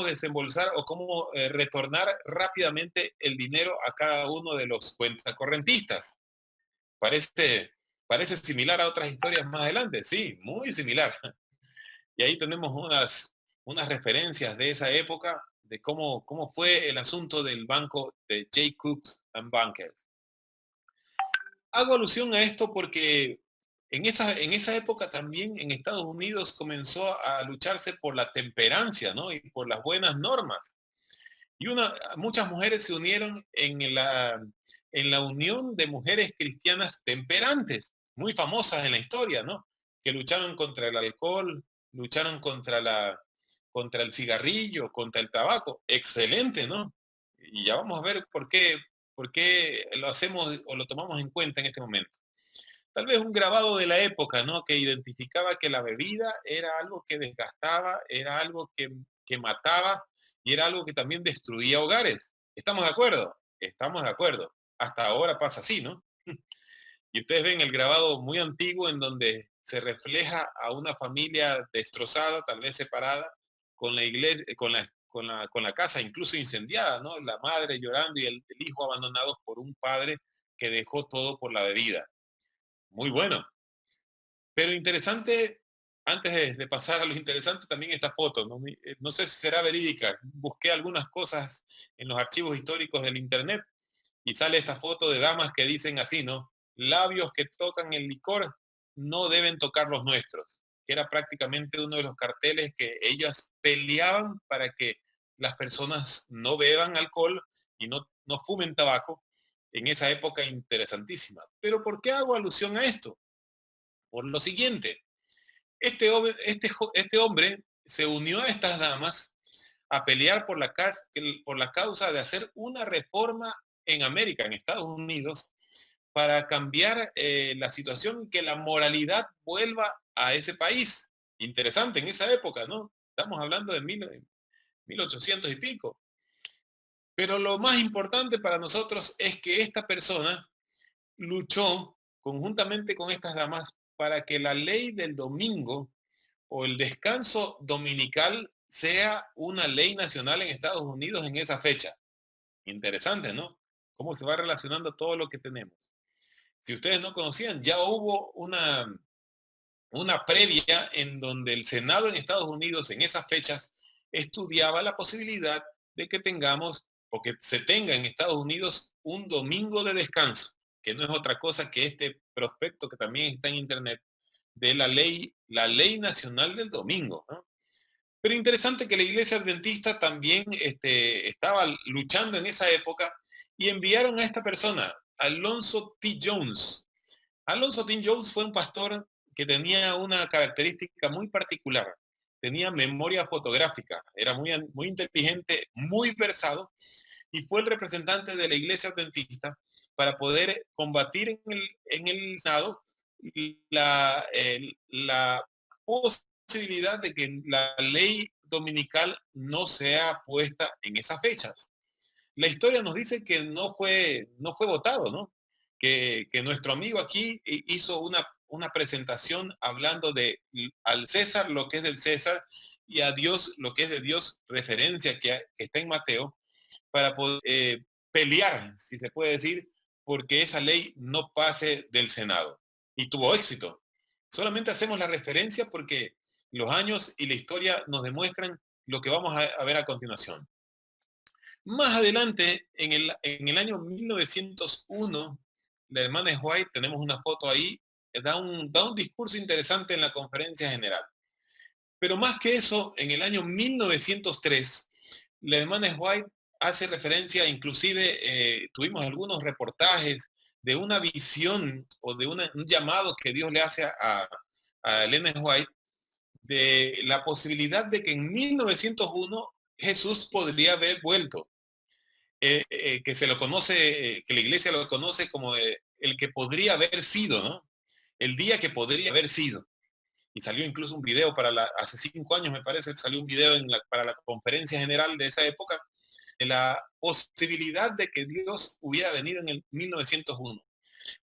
S1: desembolsar o cómo retornar rápidamente el dinero a cada uno de los cuentacorrentistas. Parece, parece similar a otras historias más adelante, sí, muy similar. Y ahí tenemos unas referencias de esa época, de cómo fue el asunto del banco de Jacobs and Bankers. Hago alusión a esto porque En esa época también en Estados Unidos comenzó a lucharse por la temperancia, ¿no? Y por las buenas normas. Y muchas mujeres se unieron en la Unión de Mujeres Cristianas Temperantes, muy famosas en la historia, ¿no? Que lucharon contra el alcohol, lucharon contra el cigarrillo, contra el tabaco. Excelente, ¿no? Y ya vamos a ver por qué lo hacemos o lo tomamos en cuenta en este momento. Tal vez un grabado de la época, ¿no? Que identificaba que la bebida era algo que desgastaba, era algo que mataba y era algo que también destruía hogares. ¿Estamos de acuerdo? Estamos de acuerdo. Hasta ahora pasa así, ¿no? Y ustedes ven el grabado muy antiguo en donde se refleja a una familia destrozada, tal vez separada, con la iglesia, con la casa incluso incendiada, ¿no? La madre llorando y el hijo abandonados por un padre que dejó todo por la bebida. Muy bueno. Pero interesante, antes de pasar a lo interesante, también esta foto, ¿no? No sé si será verídica. Busqué algunas cosas en los archivos históricos del internet y sale esta foto de damas que dicen así, ¿no? Labios que tocan el licor no deben tocar los nuestros, que era prácticamente uno de los carteles que ellas peleaban para que las personas no beban alcohol y no fumen tabaco en esa época interesantísima. Pero ¿por qué hago alusión a esto? Por lo siguiente, este hombre se unió a estas damas a pelear por la causa de hacer una reforma en América, en Estados Unidos, para cambiar la situación y que la moralidad vuelva a ese país. Interesante en esa época, ¿no? Estamos hablando de 1800 y pico. Pero lo más importante para nosotros es que esta persona luchó conjuntamente con estas damas para que la ley del domingo o el descanso dominical sea una ley nacional en Estados Unidos en esa fecha. Interesante, ¿no? Cómo se va relacionando todo lo que tenemos. Si ustedes no conocían, ya hubo una previa en donde el Senado en Estados Unidos en esas fechas estudiaba la posibilidad de que tengamos o que se tenga en Estados Unidos un domingo de descanso, que no es otra cosa que este prospecto que también está en internet de la ley nacional del domingo, ¿no? Pero interesante que la iglesia adventista también estaba luchando en esa época y enviaron a esta persona, Alonzo T. Jones. Alonzo T. Jones fue un pastor que tenía una característica muy particular. Tenía memoria fotográfica, era muy inteligente, muy versado y fue el representante de la iglesia adventista para poder combatir en el Senado la posibilidad de que la ley dominical no sea puesta en esas fechas. La historia nos dice que no fue votado, ¿no? Que nuestro amigo aquí hizo una presentación hablando de al César lo que es del César y a Dios lo que es de Dios, referencia que está en Mateo, para poder pelear, si se puede decir, porque esa ley no pase del Senado. Y tuvo éxito. Solamente hacemos la referencia porque los años y la historia nos demuestran lo que vamos a ver a continuación. Más adelante, en el año 1901, la hermana White, tenemos una foto ahí, da un discurso interesante en la conferencia general. Pero más que eso, en el año 1903, la hermana White hace referencia, inclusive tuvimos algunos reportajes de una visión o de un llamado que Dios le hace a Elena White de la posibilidad de que en 1901 Jesús podría haber vuelto. Que se lo conoce, que la iglesia lo conoce como el que podría haber sido, ¿no? El día que podría haber sido. Y salió incluso un video hace 5 años me parece, salió un video para la conferencia general de esa época, de la posibilidad de que Dios hubiera venido en el 1901.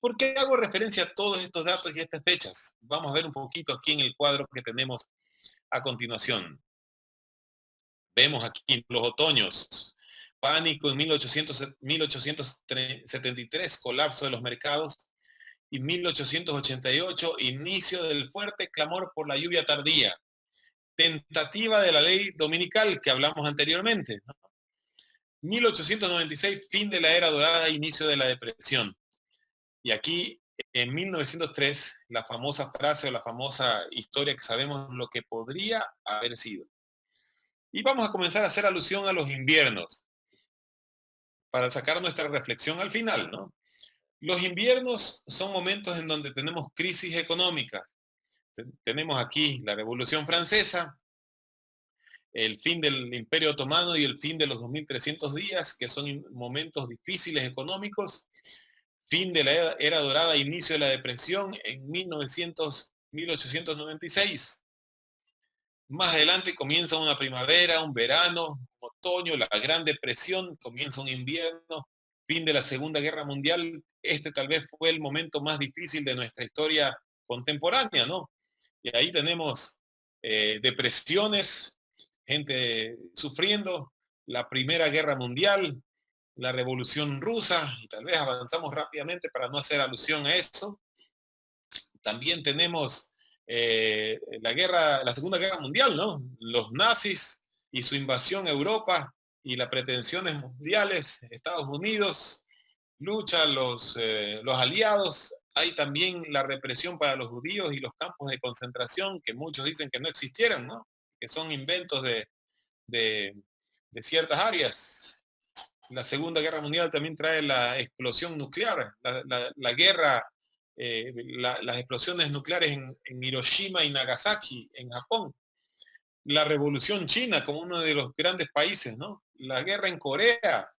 S1: ¿Por qué hago referencia a todos estos datos y estas fechas? Vamos a ver un poquito aquí en el cuadro que tenemos a continuación. Vemos aquí los otoños, pánico en 1873, colapso de los mercados, y 1888, inicio del fuerte clamor por la lluvia tardía, tentativa de la ley dominical que hablamos anteriormente, ¿no? 1896, fin de la era dorada, inicio de la depresión. Y aquí en 1903 la famosa frase o la famosa historia que sabemos lo que podría haber sido. Y vamos a comenzar a hacer alusión a los inviernos para sacar nuestra reflexión al final, ¿no? Los inviernos son momentos en donde tenemos crisis económicas. Tenemos aquí la Revolución Francesa, el fin del Imperio Otomano y el fin de los 2300 días, que son momentos difíciles económicos, fin de la era dorada, inicio de la depresión en 1896. Más adelante comienza una primavera, un verano, un otoño, la Gran Depresión, comienza un invierno, fin de la Segunda Guerra Mundial. Este tal vez fue el momento más difícil de nuestra historia contemporánea, ¿no? Y ahí tenemos depresiones, gente sufriendo, la Primera Guerra Mundial, la Revolución Rusa, y tal vez avanzamos rápidamente para no hacer alusión a eso. También tenemos la Segunda Guerra Mundial, ¿no? Los nazis y su invasión a Europa y las pretensiones mundiales, Estados Unidos, lucha los aliados, hay también la represión para los judíos y los campos de concentración que muchos dicen que no existieran, ¿no? Que son inventos de, de ciertas áreas. La Segunda Guerra Mundial también trae la explosión nuclear, la guerra, las explosiones nucleares en Hiroshima y Nagasaki, en Japón. La Revolución China como uno de los grandes países, ¿no? La guerra en Corea.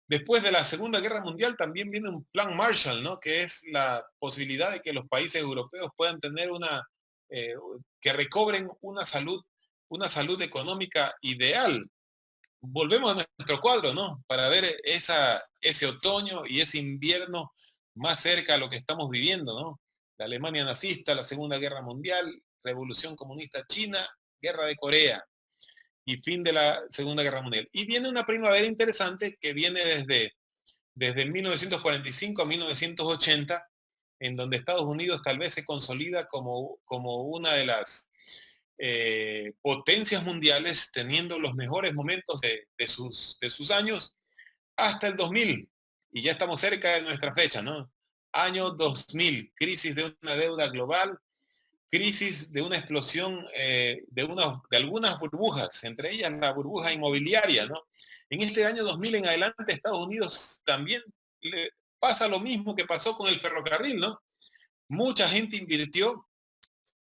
S1: Después de la Segunda Guerra Mundial también viene un plan Marshall, ¿no? Que es la posibilidad de que los países europeos puedan tener eh, que recobren una salud económica ideal. Volvemos a nuestro cuadro, ¿no? Para ver ese otoño y ese invierno más cerca a lo que estamos viviendo, ¿no? La Alemania nazista, la Segunda Guerra Mundial, Revolución Comunista China, Guerra de Corea y fin de la Segunda Guerra Mundial. Y viene una primavera interesante que viene desde 1945 a 1980, en donde Estados Unidos tal vez se consolida como una de las potencias mundiales, teniendo los mejores momentos de sus años hasta el 2000. Y ya estamos cerca de nuestra fecha, ¿no? Año 2000, crisis de una deuda global, crisis de una explosión de algunas burbujas, entre ellas la burbuja inmobiliaria, ¿no? En este año 2000 en adelante, Estados Unidos también le pasa lo mismo que pasó con el ferrocarril, ¿no? Mucha gente invirtió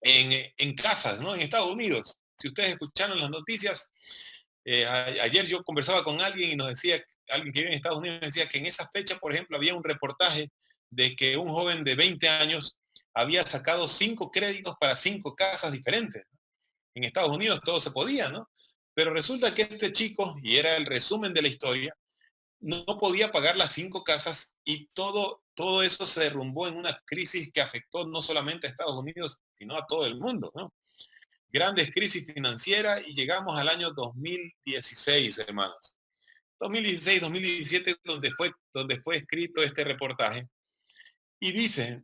S1: en casas, ¿no? En Estados Unidos. Si ustedes escucharon las noticias, ayer yo conversaba con alguien y nos decía, alguien que vive en Estados Unidos, decía que en esa fecha, por ejemplo, había un reportaje de que un joven de 20 años había sacado 5 créditos para 5 casas diferentes. En Estados Unidos todo se podía, ¿no? Pero resulta que este chico, y era el resumen de la historia, no podía pagar las 5 casas y todo eso se derrumbó en una crisis que afectó no solamente a Estados Unidos, sino a todo el mundo, ¿no? Grandes crisis financieras y llegamos al año 2016, hermanos. 2016, 2017, donde fue escrito este reportaje. Y dice,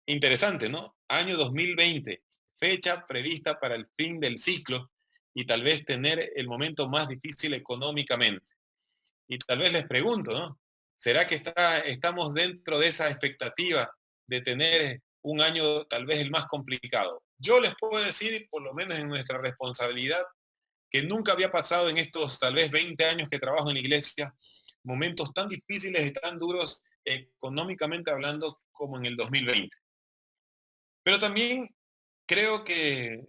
S1: interesante, ¿no? Año 2020, fecha prevista para el fin del ciclo y tal vez tener el momento más difícil económicamente. Y tal vez les pregunto, ¿no? ¿Será que estamos dentro de esa expectativa de tener un año tal vez el más complicado? Yo les puedo decir, por lo menos en nuestra responsabilidad, que nunca había pasado en estos tal vez 20 años que trabajo en la iglesia, momentos tan difíciles y tan duros económicamente hablando como en el 2020. Pero también creo que,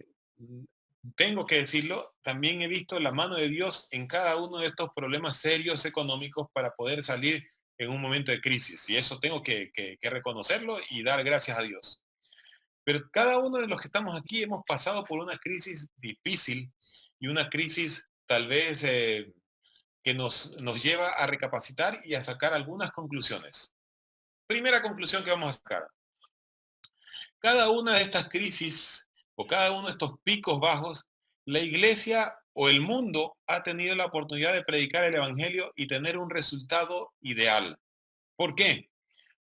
S1: tengo que decirlo, también he visto la mano de Dios en cada uno de estos problemas serios económicos para poder salir en un momento de crisis. Y eso tengo que reconocerlo y dar gracias a Dios. Pero cada uno de los que estamos aquí hemos pasado por una crisis difícil y una crisis tal vez que nos lleva a recapacitar y a sacar algunas conclusiones. Primera conclusión que vamos a sacar. Cada una de estas crisis o cada uno de estos picos bajos, la iglesia o el mundo ha tenido la oportunidad de predicar el evangelio y tener un resultado ideal. ¿Por qué?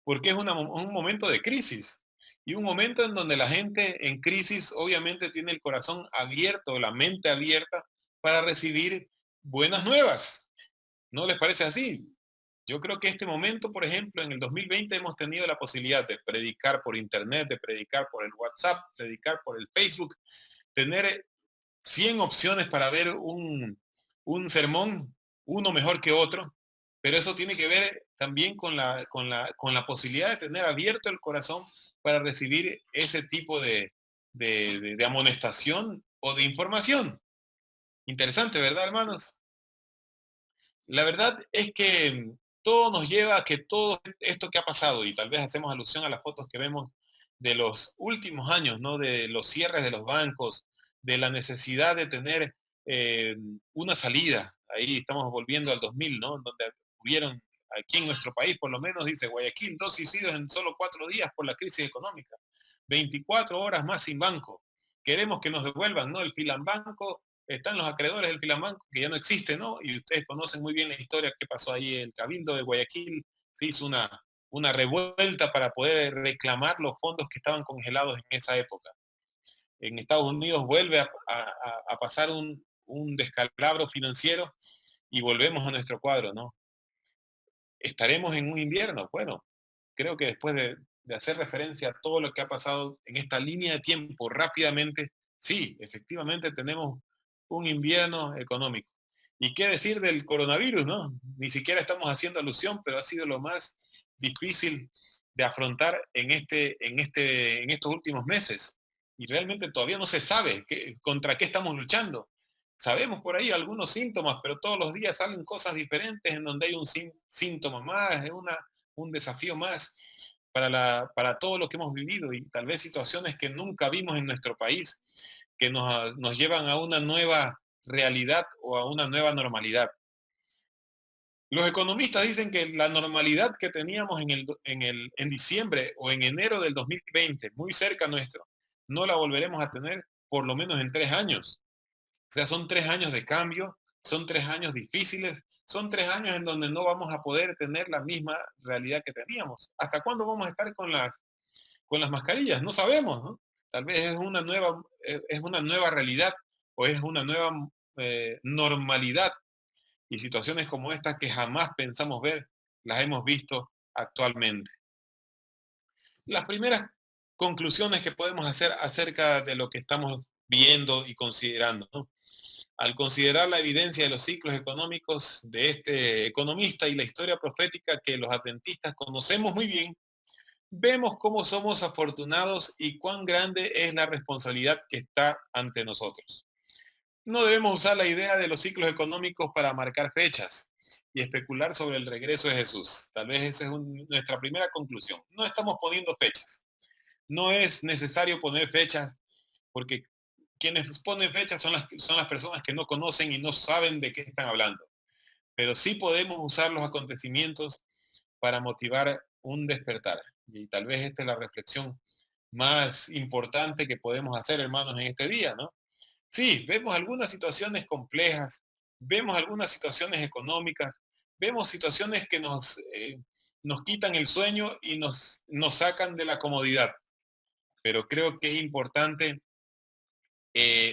S1: Porque es un momento de crisis y un momento en donde la gente en crisis obviamente tiene el corazón abierto, la mente abierta para recibir buenas nuevas. ¿No les parece así? Yo creo que este momento, por ejemplo, en el 2020 hemos tenido la posibilidad de predicar por internet, de predicar por el WhatsApp, predicar por el Facebook, tener 100 opciones para ver un sermón, uno mejor que otro, pero eso tiene que ver también con la posibilidad de tener abierto el corazón para recibir ese tipo de amonestación o de información. Interesante, ¿verdad, hermanos? La verdad es que todo nos lleva a que todo esto que ha pasado, y tal vez hacemos alusión a las fotos que vemos de los últimos años, ¿no? De los cierres de los bancos, de la necesidad de tener eh, una salida. Ahí estamos volviendo al 2000, ¿no? Donde hubieron, aquí en nuestro país, por lo menos, dice Guayaquil, 2 suicidios en solo 4 días por la crisis económica. 24 horas más sin banco. Queremos que nos devuelvan, ¿no? El Filambanco, están los acreedores del Filamanco, que ya no existe, ¿no? Y ustedes conocen muy bien la historia que pasó ahí. El Cabildo de Guayaquil se hizo una revuelta para poder reclamar los fondos que estaban congelados en esa época. En Estados Unidos vuelve a pasar un descalabro financiero y volvemos a nuestro cuadro, ¿no? ¿Estaremos en un invierno? Bueno, creo que después de hacer referencia a todo lo que ha pasado en esta línea de tiempo rápidamente, sí, efectivamente tenemos un invierno económico. ¿Y qué decir del coronavirus, no? Ni siquiera estamos haciendo alusión, pero ha sido lo más difícil de afrontar en estos últimos meses. Y realmente todavía no se sabe contra qué estamos luchando. Sabemos por ahí algunos síntomas, pero todos los días salen cosas diferentes en donde hay un síntoma más, un desafío más para todo lo que hemos vivido y tal vez situaciones que nunca vimos en nuestro país, que nos llevan a una nueva realidad o a una nueva normalidad. Los economistas dicen que la normalidad que teníamos en diciembre o en enero del 2020, muy cerca nuestro, no la volveremos a tener por lo menos en 3 años. O sea, son 3 años de cambio, son 3 años difíciles, son 3 años en donde no vamos a poder tener la misma realidad que teníamos. ¿Hasta cuándo vamos a estar con las mascarillas? No sabemos, ¿no? Tal vez es una nueva realidad o es una nueva normalidad y situaciones como estas que jamás pensamos ver, las hemos visto actualmente. Las primeras conclusiones que podemos hacer acerca de lo que estamos viendo y considerando, ¿no? Al considerar la evidencia de los ciclos económicos de este economista y la historia profética que los adventistas conocemos muy bien, vemos cómo somos afortunados y cuán grande es la responsabilidad que está ante nosotros. No debemos usar la idea de los ciclos económicos para marcar fechas y especular sobre el regreso de Jesús. Tal vez esa es nuestra primera conclusión. No estamos poniendo fechas. No es necesario poner fechas porque quienes ponen fechas son las personas que no conocen y no saben de qué están hablando. Pero sí podemos usar los acontecimientos para motivar un despertar. Y tal vez esta es la reflexión más importante que podemos hacer, hermanos, en este día, ¿no? Sí, vemos algunas situaciones complejas, vemos algunas situaciones económicas, vemos situaciones que nos quitan el sueño y nos sacan de la comodidad. Pero creo que es importante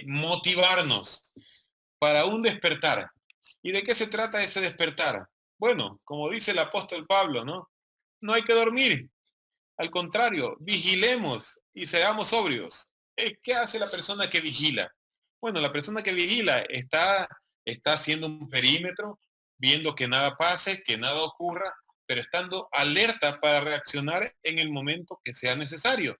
S1: motivarnos para un despertar. ¿Y de qué se trata ese despertar? Bueno, como dice el apóstol Pablo, ¿no? No hay que dormir. Al contrario, vigilemos y seamos sobrios. ¿Qué hace la persona que vigila? Bueno, la persona que vigila está haciendo un perímetro, viendo que nada pase, que nada ocurra, pero estando alerta para reaccionar en el momento que sea necesario.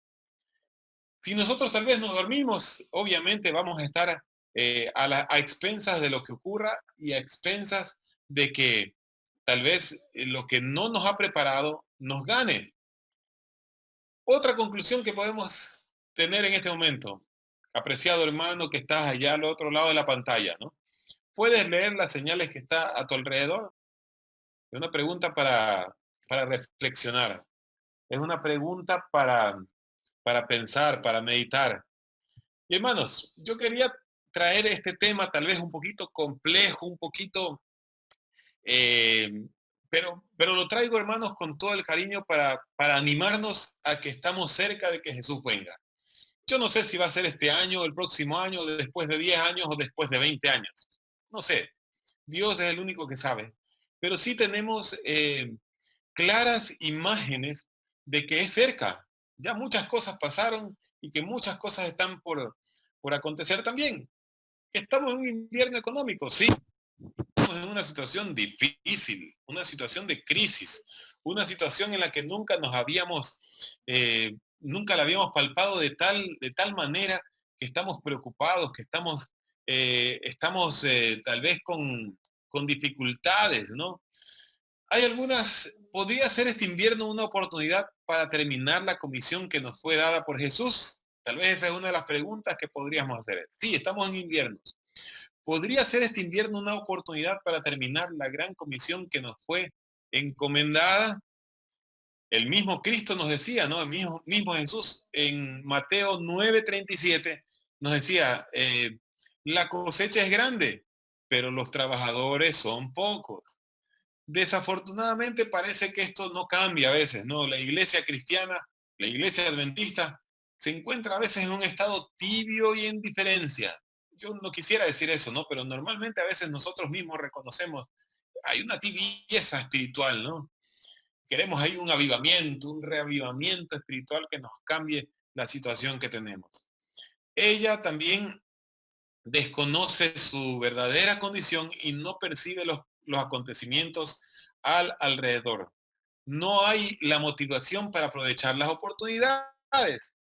S1: Si nosotros tal vez nos dormimos, obviamente vamos a estar a expensas de lo que ocurra y a expensas de que tal vez lo que no nos ha preparado nos gane. Otra conclusión que podemos tener en este momento, apreciado hermano que estás allá al otro lado de la pantalla, ¿no? ¿Puedes leer las señales que está a tu alrededor? Es una pregunta para reflexionar. Es una pregunta para pensar, para meditar. Y hermanos, yo quería traer este tema tal vez un poquito complejo, un poquito, eh, pero lo traigo, hermanos, con todo el cariño para animarnos a que estamos cerca de que Jesús venga. Yo no sé si va a ser este año, el próximo año, después de 10 años o después de 20 años. No sé. Dios es el único que sabe. pero sí tenemos claras imágenes de que es cerca. Ya muchas cosas pasaron y que muchas cosas están por acontecer también. Estamos en un invierno económico, sí, estamos en una situación difícil, una situación de crisis, una situación en la que nunca la habíamos palpado de tal manera que estamos preocupados, que estamos tal vez con dificultades, ¿no? ¿Podría ser este invierno una oportunidad para terminar la comisión que nos fue dada por Jesús? Tal vez esa es una de las preguntas que podríamos hacer. Sí, estamos en invierno. ¿Podría ser este invierno una oportunidad para terminar la gran comisión que nos fue encomendada? El mismo Cristo nos decía, ¿no? El mismo Jesús en Mateo 9:37 nos decía, la cosecha es grande, pero los trabajadores son pocos. Desafortunadamente parece que esto no cambia a veces, ¿no? La iglesia cristiana, la iglesia adventista, se encuentra a veces en un estado tibio y en diferencia. Yo no quisiera decir eso, ¿no? Pero normalmente a veces nosotros mismos reconocemos, hay una tibieza espiritual, ¿no? Queremos ahí un avivamiento, un reavivamiento espiritual que nos cambie la situación que tenemos. Ella también desconoce su verdadera condición y no percibe los acontecimientos al alrededor. No hay la motivación para aprovechar las oportunidades.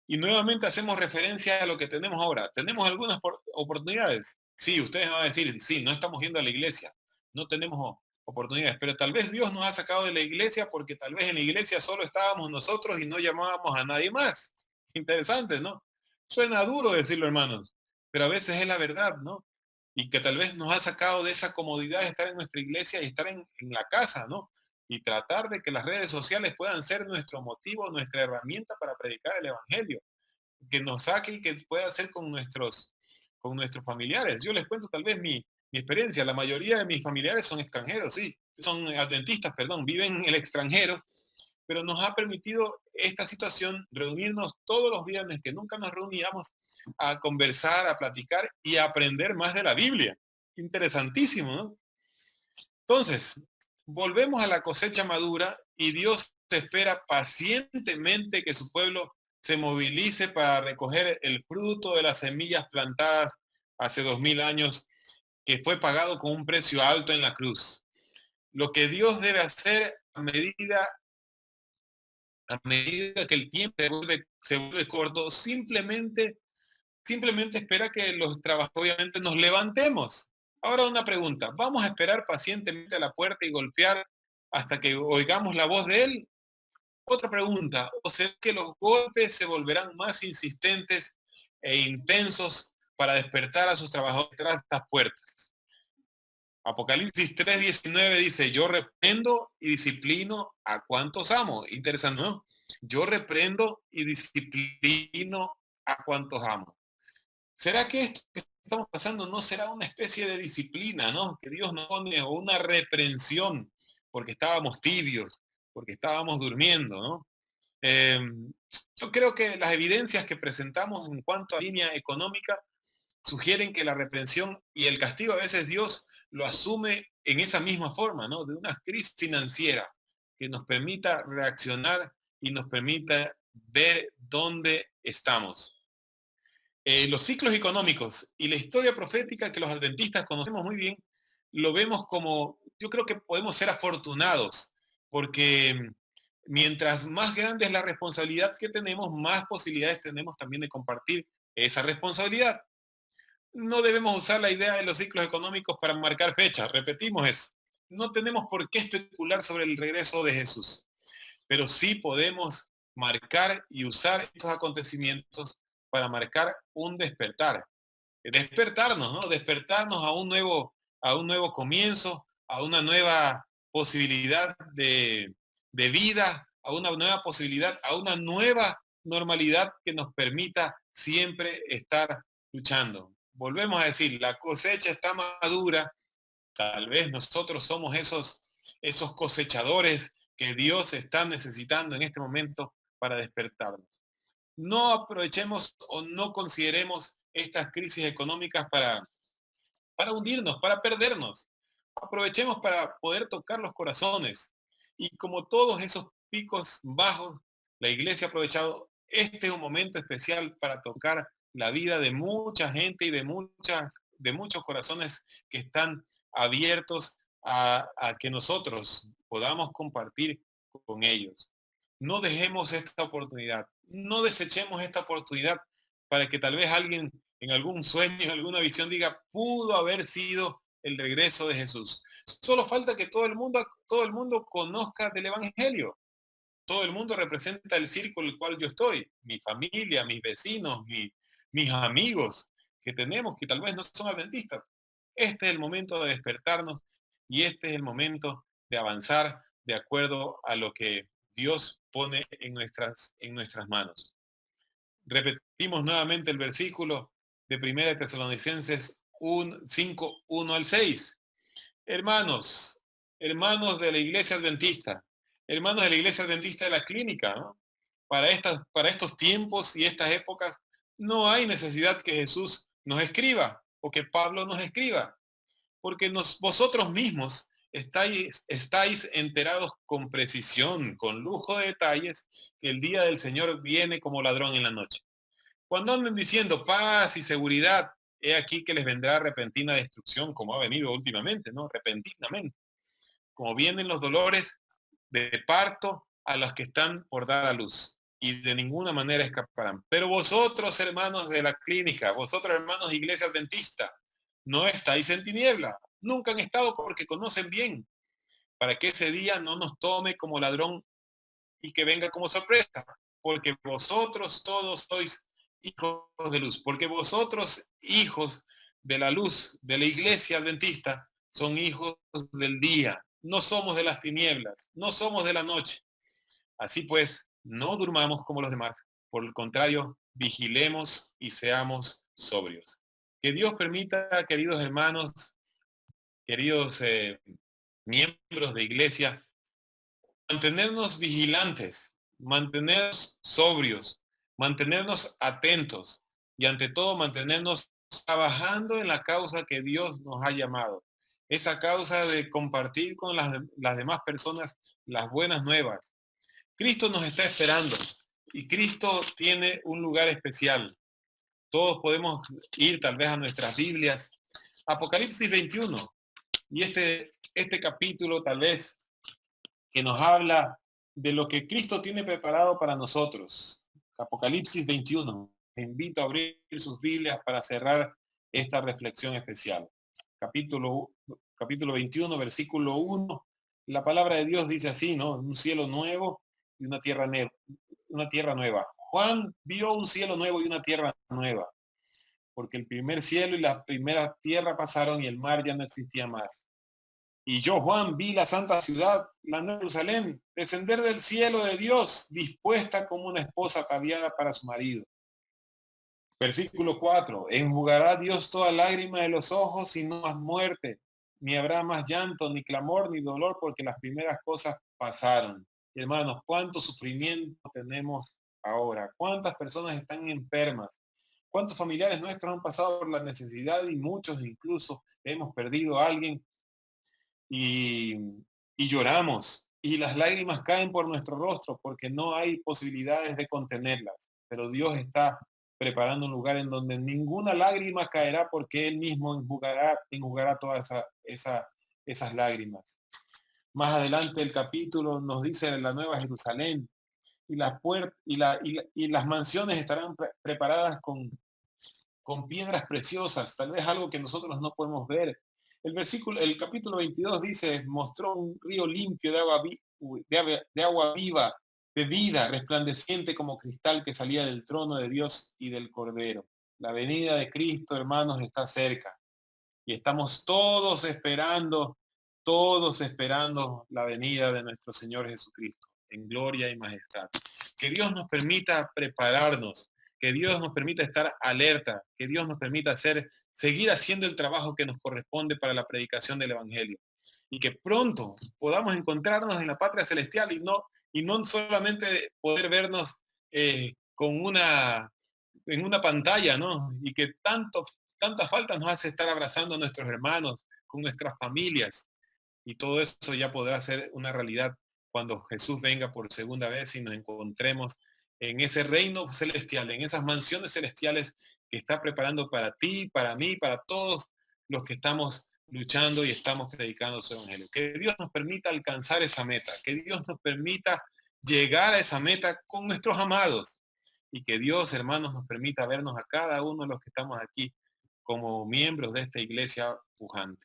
S1: Y nuevamente hacemos referencia a lo que tenemos ahora. ¿Tenemos algunas oportunidades? Sí, ustedes van a decir, sí, no estamos yendo a la iglesia, no tenemos oportunidades, pero tal vez Dios nos ha sacado de la iglesia porque tal vez en la iglesia solo estábamos nosotros y no llamábamos a nadie más. Interesante, ¿no? Suena duro decirlo, hermanos, pero a veces es la verdad, ¿no? Y que tal vez nos ha sacado de esa comodidad de estar en nuestra iglesia y estar en la casa, ¿no? Y tratar de que las redes sociales puedan ser nuestro motivo, nuestra herramienta para predicar el evangelio, que nos saque y que pueda hacer con nuestros familiares. Yo les cuento tal vez mi experiencia. La mayoría de mis familiares son extranjeros, sí, son adventistas, perdón, viven en el extranjero, pero nos ha permitido esta situación reunirnos todos los viernes, que nunca nos reuníamos, a conversar, a platicar y a aprender más de la Biblia. Interesantísimo, ¿no? Entonces, volvemos a la cosecha madura y Dios espera pacientemente que su pueblo se movilice para recoger el fruto de las semillas plantadas hace 2000 años, que fue pagado con un precio alto en la cruz. Lo que Dios debe hacer a medida que el tiempo se vuelve corto, simplemente espera que los trabajadores obviamente nos levantemos. Ahora una pregunta, ¿vamos a esperar pacientemente a la puerta y golpear hasta que oigamos la voz de él? Otra pregunta, ¿o será que los golpes se volverán más insistentes e intensos para despertar a sus trabajadores tras estas puertas? Apocalipsis 3:19 dice, yo reprendo y disciplino a cuantos amo. Interesante, ¿no? Yo reprendo y disciplino a cuantos amo. ¿Será que esto que estamos pasando no será una especie de disciplina, ¿no? Que Dios nos pone, o una reprensión porque estábamos tibios, porque estábamos durmiendo, ¿no? Eh, yo creo que las evidencias que presentamos en cuanto a línea económica sugieren que la reprensión y el castigo a veces Dios lo asume en esa misma forma, ¿no? De una crisis financiera que nos permita reaccionar y nos permita ver dónde estamos. Los ciclos económicos y la historia profética que los adventistas conocemos muy bien, lo vemos como, yo creo que podemos ser afortunados, porque mientras más grande es la responsabilidad que tenemos, más posibilidades tenemos también de compartir esa responsabilidad. No debemos usar la idea de los ciclos económicos para marcar fechas, repetimos eso. No tenemos por qué especular sobre el regreso de Jesús, pero sí podemos marcar y usar estos acontecimientos para marcar un despertar. Despertarnos, ¿no? Despertarnos a un nuevo comienzo, a una nueva posibilidad de vida, a una nueva posibilidad, a una nueva normalidad que nos permita siempre estar luchando. Volvemos a decir, la cosecha está madura, tal vez nosotros somos esos cosechadores que Dios está necesitando en este momento para despertarnos. No aprovechemos o no consideremos estas crisis económicas para hundirnos, para perdernos. aprovechemos para poder tocar los corazones. Y como todos esos picos bajos, la iglesia ha aprovechado este es un momento especial para tocar la vida de mucha gente y de muchos corazones que están abiertos a que nosotros podamos compartir con ellos. No dejemos esta oportunidad, no desechemos esta oportunidad para que tal vez alguien en algún sueño, en alguna visión diga, pudo haber sido el regreso de Jesús. Solo falta que todo el mundo conozca del Evangelio. Todo el mundo representa el círculo en el cual yo estoy, mi familia, mis vecinos, mis amigos que tenemos que tal vez no son adventistas. Este es el momento de despertarnos y este es el momento de avanzar de acuerdo a lo que Dios pone en nuestras manos. Repetimos nuevamente el versículo de 1 Tesalonicenses 5, 1 al 6. Hermanos, hermanos de la iglesia adventista, hermanos de la iglesia adventista de la clínica, ¿no? Para estos tiempos y estas épocas no hay necesidad que Jesús nos escriba o que Pablo nos escriba, porque vosotros mismos estáis enterados con precisión, con lujo de detalles, que el día del Señor viene como ladrón en la noche. Cuando anden diciendo paz y seguridad, he aquí que les vendrá repentina destrucción, como ha venido últimamente, ¿no? Repentinamente. Como vienen los dolores de parto a los que están por dar a luz. Y de ninguna manera escaparán. Pero vosotros, hermanos de la clínica, vosotros, hermanos de iglesia adventista, no estáis en tiniebla. Nunca han estado porque conocen bien. Para que ese día no nos tome como ladrón y que venga como sorpresa, porque vosotros todos sois hijos de luz, porque vosotros, hijos de la luz, de la iglesia adventista, son hijos del día, no somos de las tinieblas, no somos de la noche. Así pues, no durmamos como los demás, por el contrario, vigilemos y seamos sobrios. Que Dios permita, queridos hermanos, queridos miembros de iglesia, mantenernos vigilantes, mantenernos sobrios, mantenernos atentos y ante todo mantenernos trabajando en la causa que Dios nos ha llamado. Esa causa de compartir con las demás personas las buenas nuevas. Cristo nos está esperando y Cristo tiene un lugar especial. Todos podemos ir tal vez a nuestras Biblias. Apocalipsis 21 y este capítulo tal vez que nos habla de lo que Cristo tiene preparado para nosotros. Apocalipsis 21. Te invito a abrir sus Biblias para cerrar esta reflexión especial. Capítulo 21, versículo 1. La palabra de Dios dice así, ¿no? Un cielo nuevo y una tierra nueva. Juan vio un cielo nuevo y una tierra nueva, porque el primer cielo y la primera tierra pasaron y el mar ya no existía más. Y yo, Juan, vi la santa ciudad, la Nueva Jerusalén, descender del cielo de Dios, dispuesta como una esposa ataviada para su marido. Versículo 4. Enjugará Dios toda lágrima de los ojos y no más muerte, ni habrá más llanto, ni clamor, ni dolor, porque las primeras cosas pasaron. Hermanos, cuánto sufrimiento tenemos ahora, cuántas personas están enfermas, cuántos familiares nuestros han pasado por la necesidad y muchos incluso hemos perdido a alguien y, y lloramos y las lágrimas caen por nuestro rostro porque no hay posibilidades de contenerlas. Pero Dios está preparando un lugar en donde ninguna lágrima caerá porque Él mismo enjugará todas esas lágrimas. Más adelante el capítulo nos dice de la Nueva Jerusalén y las mansiones estarán preparadas con piedras preciosas, tal vez algo que nosotros no podemos ver. El capítulo 22 dice, mostró un río limpio de agua viva, de vida, resplandeciente como cristal que salía del trono de Dios y del Cordero. La venida de Cristo, hermanos, está cerca. Y estamos todos esperando la venida de nuestro Señor Jesucristo en gloria y majestad. Que Dios nos permita prepararnos, que Dios nos permita estar alerta, que Dios nos permita seguir haciendo el trabajo que nos corresponde para la predicación del Evangelio. Y que pronto podamos encontrarnos en la patria celestial y no solamente poder vernos en una pantalla, ¿no? Y que tantas faltas nos hace estar abrazando a nuestros hermanos con nuestras familias. Y todo eso ya podrá ser una realidad cuando Jesús venga por segunda vez y nos encontremos en ese reino celestial, en esas mansiones celestiales que está preparando para ti, para mí, para todos los que estamos luchando y estamos predicando su evangelio. Que Dios nos permita alcanzar esa meta, que Dios nos permita llegar a esa meta con nuestros amados y que Dios, hermanos, nos permita vernos a cada uno de los que estamos aquí como miembros de esta iglesia pujante.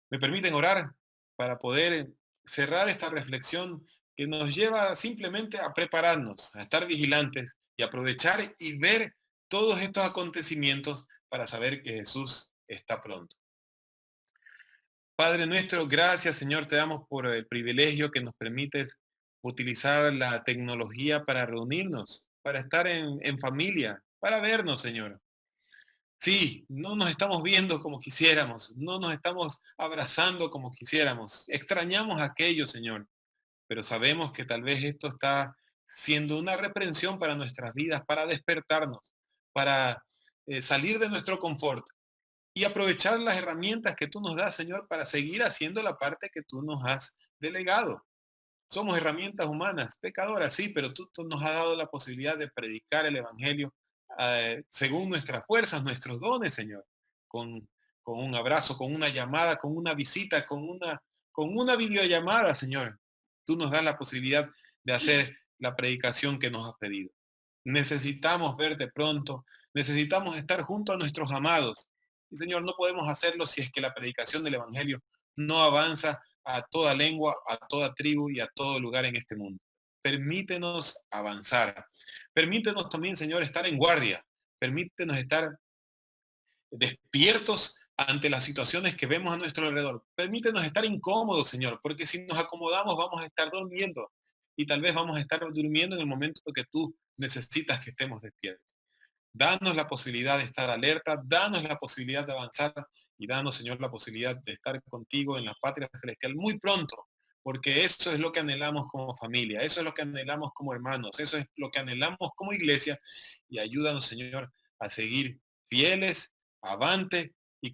S1: ¿Me permiten orar para poder cerrar esta reflexión que nos lleva simplemente a prepararnos, a estar vigilantes y aprovechar y ver todos estos acontecimientos para saber que Jesús está pronto? Padre nuestro, gracias Señor, te damos por el privilegio que nos permites utilizar la tecnología para reunirnos, para estar en familia, para vernos, Señor. Sí, no nos estamos viendo como quisiéramos, no nos estamos abrazando como quisiéramos. Extrañamos aquello, Señor, pero sabemos que tal vez esto está siendo una reprensión para nuestras vidas, para despertarnos, para salir de nuestro confort y aprovechar las herramientas que tú nos das, Señor, para seguir haciendo la parte que tú nos has delegado. Somos herramientas humanas, pecadoras, sí, pero tú nos has dado la posibilidad de predicar el Evangelio según nuestras fuerzas, nuestros dones, Señor. Con, con un abrazo, con una llamada, con una visita, con una videollamada, Señor. Tú nos das la posibilidad de hacer la predicación que nos has pedido. Necesitamos verte pronto, necesitamos estar junto a nuestros amados. Y Señor, no podemos hacerlo si es que la predicación del Evangelio no avanza a toda lengua, a toda tribu y a todo lugar en este mundo. Permítenos avanzar. Permítenos también, Señor, estar en guardia. Permítenos estar despiertos ante las situaciones que vemos a nuestro alrededor. Permítenos estar incómodos, Señor, porque si nos acomodamos vamos a estar durmiendo y tal vez vamos a estar durmiendo en el momento que tú necesitas que estemos despiertos. Danos la posibilidad de estar alerta, danos la posibilidad de avanzar y danos, Señor, la posibilidad de estar contigo en la patria celestial muy pronto, porque eso es lo que anhelamos como familia, eso es lo que anhelamos como hermanos, eso es lo que anhelamos como iglesia y ayúdanos, Señor, a seguir fieles, avante y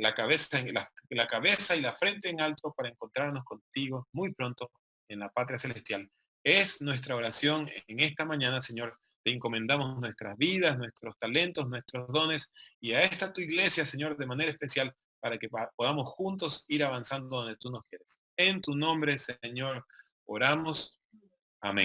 S1: la cabeza la cabeza y la frente en alto para encontrarnos contigo muy pronto en la patria celestial. Es nuestra oración en esta mañana, Señor. Te encomendamos nuestras vidas, nuestros talentos, nuestros dones y a esta tu iglesia, Señor, de manera especial para que podamos juntos ir avanzando donde tú nos quieres. En tu nombre, Señor, oramos. Amén.